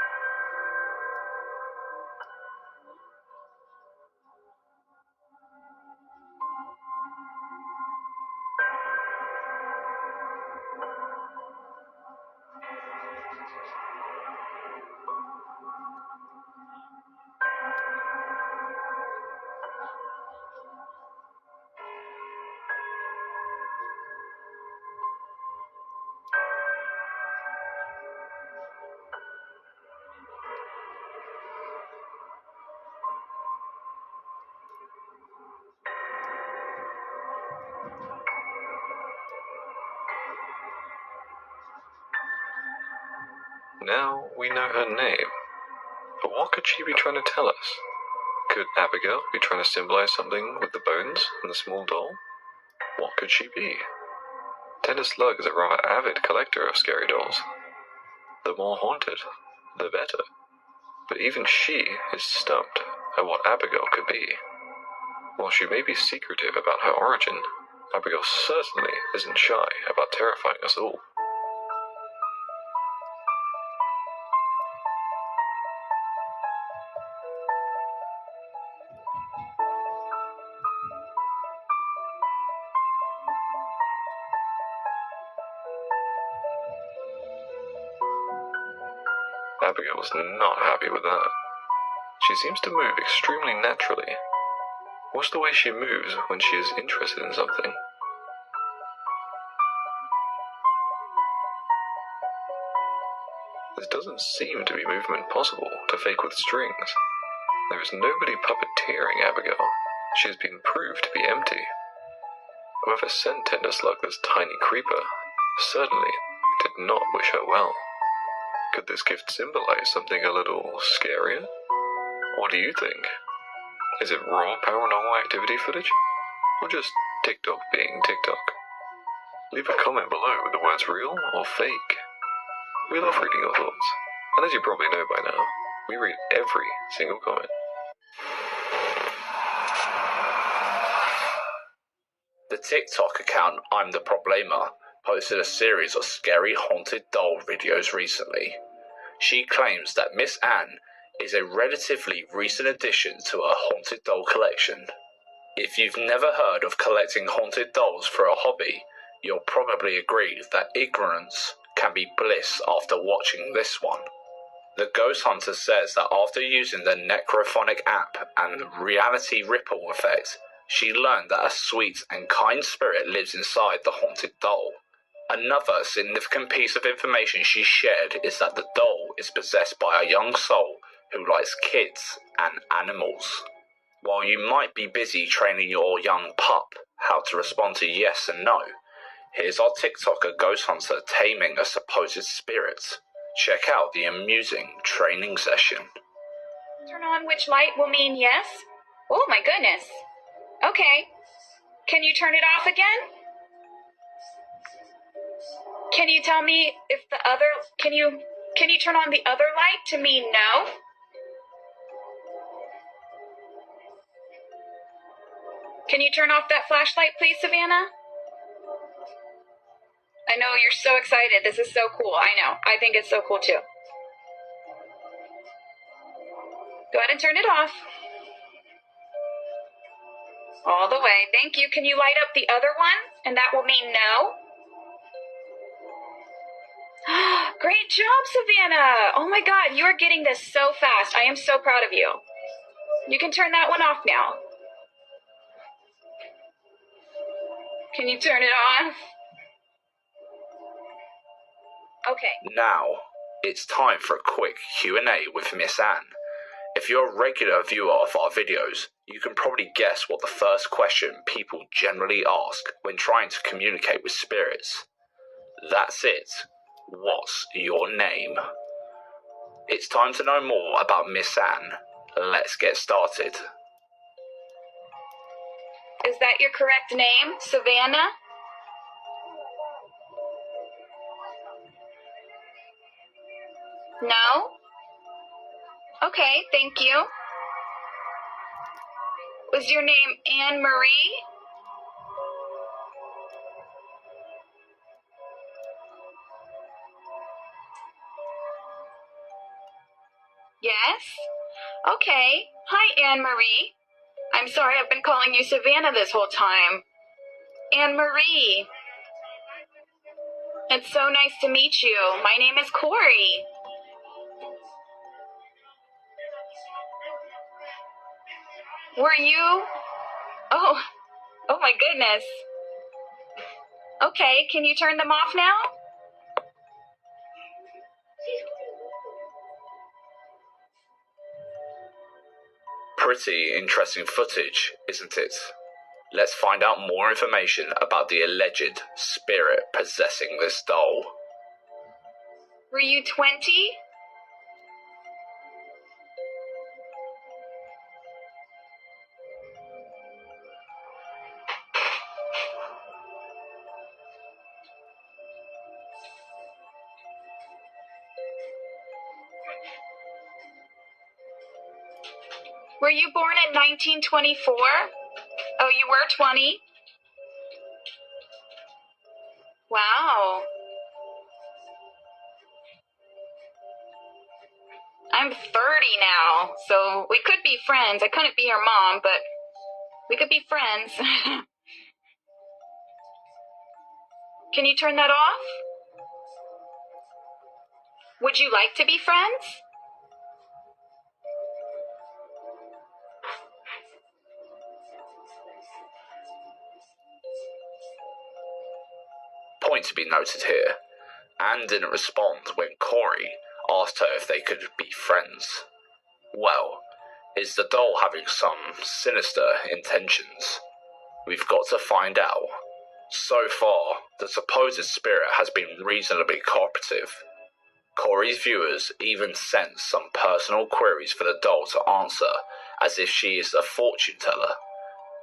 Now we know her name, but what could she be trying to tell us? Could Abigail be trying to symbolize something with the bones and the small doll? What could she be? Tender Slug is a rather avid collector of scary dolls. The more haunted, the better. But even she is stumped at what Abigail could be. While she may be secretive about her origin, Abigail certainly isn't shy about terrifying us all. Abigail was not happy with that. She seems to move extremely naturally. Watch the way she moves when she is interested in something. There doesn't seem to be movement possible to fake with strings. There is nobody puppeteering Abigail. She has been proved to be empty. Whoever sent Tender Slug this tiny creeper certainly did not wish her well. Could this gift symbolize something a little scarier? What do you think? Is it raw paranormal activity footage? Or just TikTok being TikTok? Leave a comment below with the words real or fake. We love reading your thoughts, and as you probably know by now, we read every single comment. The TikTok account I'm the Problema posted a series of scary haunted doll videos recently. She claims that Miss Anne is a relatively recent addition to her haunted doll collection. If you've never heard of collecting haunted dolls for a hobby, you'll probably agree that ignorance can be bliss after watching this one. The Ghost Hunter says that after using the Necrophonic app and reality ripple effect, she learned that a sweet and kind spirit lives inside the haunted doll. Another significant piece of information she shared is that the doll is possessed by a young soul who likes kids and animals. While you might be busy training your young pup how to respond to yes and no, here's our TikToker Ghost Hunter taming a supposed spirit. Check out the amusing training session. Turn on which light will mean yes? Oh my goodness. Okay. Can you turn it off again? Can you tell me if the other... Can you turn on the other light to mean no? Can you turn off that flashlight, please, Savannah? I know you're so excited. This is so cool. I know. I think it's so cool, too. Go ahead and turn it off. All the way. Thank you. Can you light up the other one? And that will mean no. Great job, Savannah. Oh, my God. You are getting this so fast. I am so proud of you. You can turn that one off now. Can you turn it on? Okay. Now, it's time for a quick Q&A with Miss Anne. If you're a regular viewer of our videos, you can probably guess what the first question people generally ask when trying to communicate with spirits. That's it. What's your name? It's time to know more about Miss Anne. Let's get started. Is that your correct name, Savannah? No? Okay, thank you. Was your name Anne Marie? Yes? Okay. Hi, Anne Marie. I'm sorry I've been calling you Savannah this whole time. Anne Marie. It's so nice to meet you. My name is Corey. Were you? Oh my goodness. Okay, can you turn them off now? Pretty interesting footage, isn't it? Let's find out more information about the alleged spirit possessing this doll. Were you 20? Were you born in 1924? Oh, you were 20? Wow. I'm 30 now, so we could be friends. I couldn't be your mom, but we could be friends. Can you turn that off? Would you like to be friends? Point to be noted here, Anne didn't respond when Corey asked her if they could be friends. Well, is the doll having some sinister intentions? We've got to find out. So far, the supposed spirit has been reasonably cooperative. Corey's viewers even sent some personal queries for the doll to answer, as if she is a fortune teller.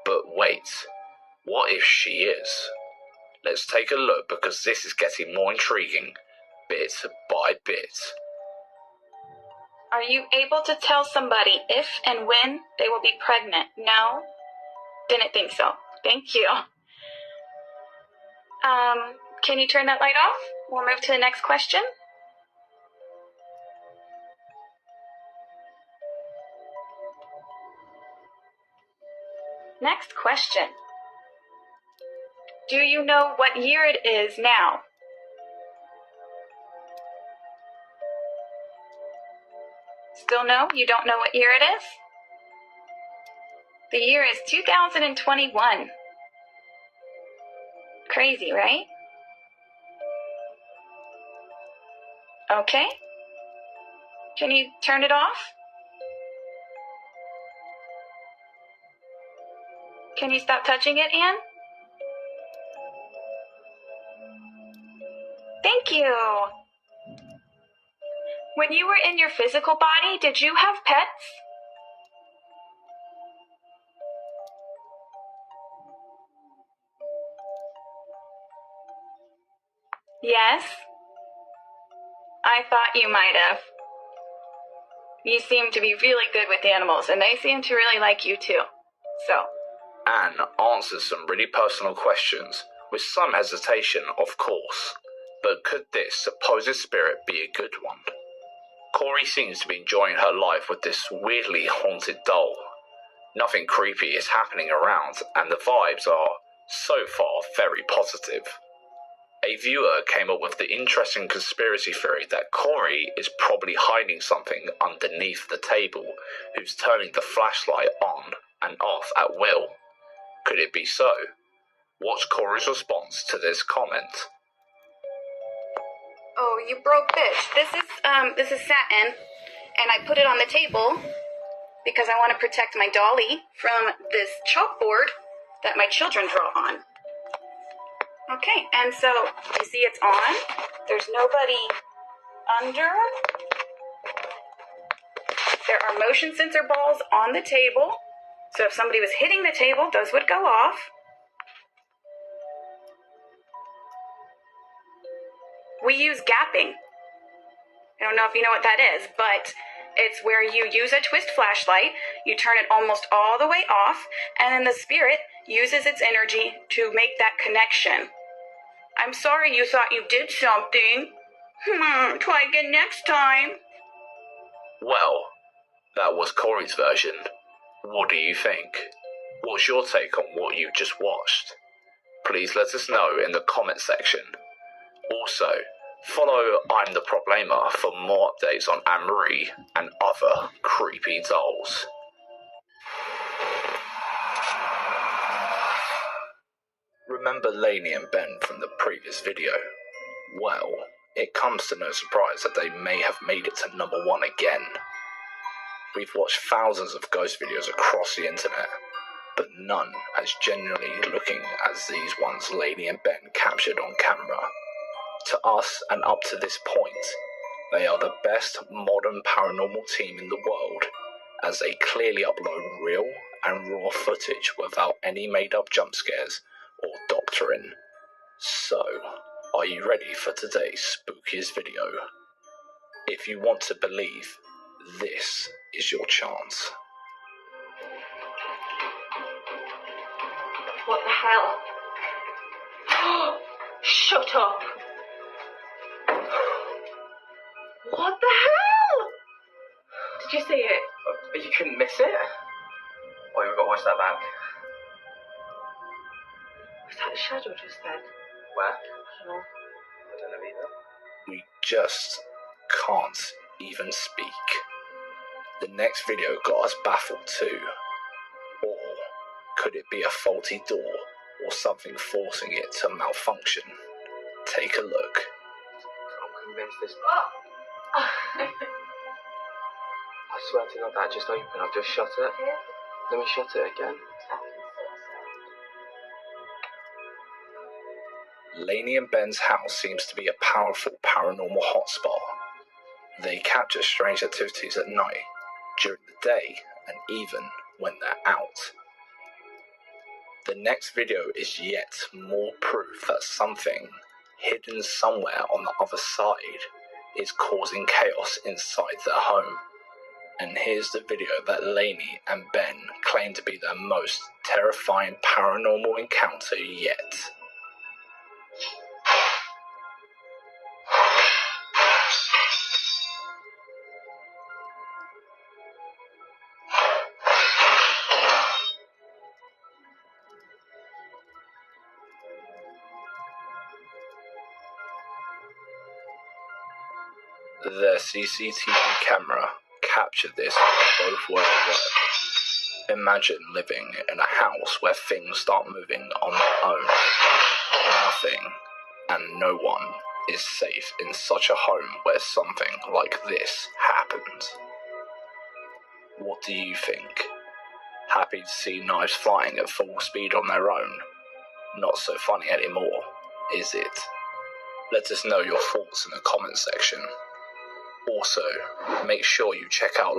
But wait, what if she is? Let's take a look because this is getting more intriguing, bit by bit. Are you able to tell somebody if and when they will be pregnant? No? Didn't think so. Thank you. Can you turn that light off? We'll move to the next question. Next question. Do you know what year it is now? Still no? You don't know what year it is? The year is 2021. Crazy, right? Okay. Can you turn it off? Can you stop touching it, Anne? Thank you. When you were in your physical body, did you have pets? Yes. I thought you might have. You seem to be really good with animals, and they seem to really like you too. So. Anne answers some really personal questions, with some hesitation, of course. But could this supposed spirit be a good one? Corey seems to be enjoying her life with this weirdly haunted doll. Nothing creepy is happening around, and the vibes are, so far, very positive. A viewer came up with the interesting conspiracy theory that Corey is probably hiding something underneath the table, who's turning the flashlight on and off at will. Could it be so? Watch Corey's response to this comment. Oh, you broke this. This is satin, and I put it on the table because I want to protect my dolly from this chalkboard that my children draw on. Okay, and so you see it's on. There's nobody under. There are motion sensor balls on the table. So if somebody was hitting the table, those would go off. We use gapping. I don't know if you know what that is, but it's where you use a twist flashlight, you turn it almost all the way off, and then the spirit uses its energy to make that connection. I'm sorry you thought you did something. Try again next time. Well, that was Corey's version. What do you think? What's your take on what you just watched? Please let us know in the comment section. Also, follow I'm the Problema for more updates on Anne-Marie and other creepy dolls. Remember Lainey and Ben from the previous video? Well, it comes to no surprise that they may have made it to number 1 again. We've watched thousands of ghost videos across the internet, but none as genuinely looking as these ones Lainey and Ben captured on camera. To us and up to this point, they are the best modern paranormal team in the world, as they clearly upload real and raw footage without any made-up jump scares or doctoring. So, are you ready for today's spookiest video? If you want to believe, this is your chance. What the hell? Shut up! What the hell? Did you see it? You couldn't miss it? Oh, you've got to watch that back. Was that a shadow just then? Where? I don't know. I don't know either. We just can't even speak. The next video got us baffled too. Or could it be a faulty door or something forcing it to malfunction? Take a look. I'm convinced this... I swear to God that just opened. I've just shut it. Let me shut it again. Lainey and Ben's house seems to be a powerful paranormal hotspot. They capture strange activities at night, during the day, and even when they're out. The next video is yet more proof that something hidden somewhere on the other side is causing chaos inside their home. And here's the video that Lainey and Ben claim to be their most terrifying paranormal encounter yet. The CCTV camera captured this when both were at work. Imagine living in a house where things start moving on their own. Nothing and no one is safe in such a home where something like this happens. What do you think? Happy to see knives flying at full speed on their own? Not so funny anymore, is it? Let us know your thoughts in the comment section. Also, make sure you check out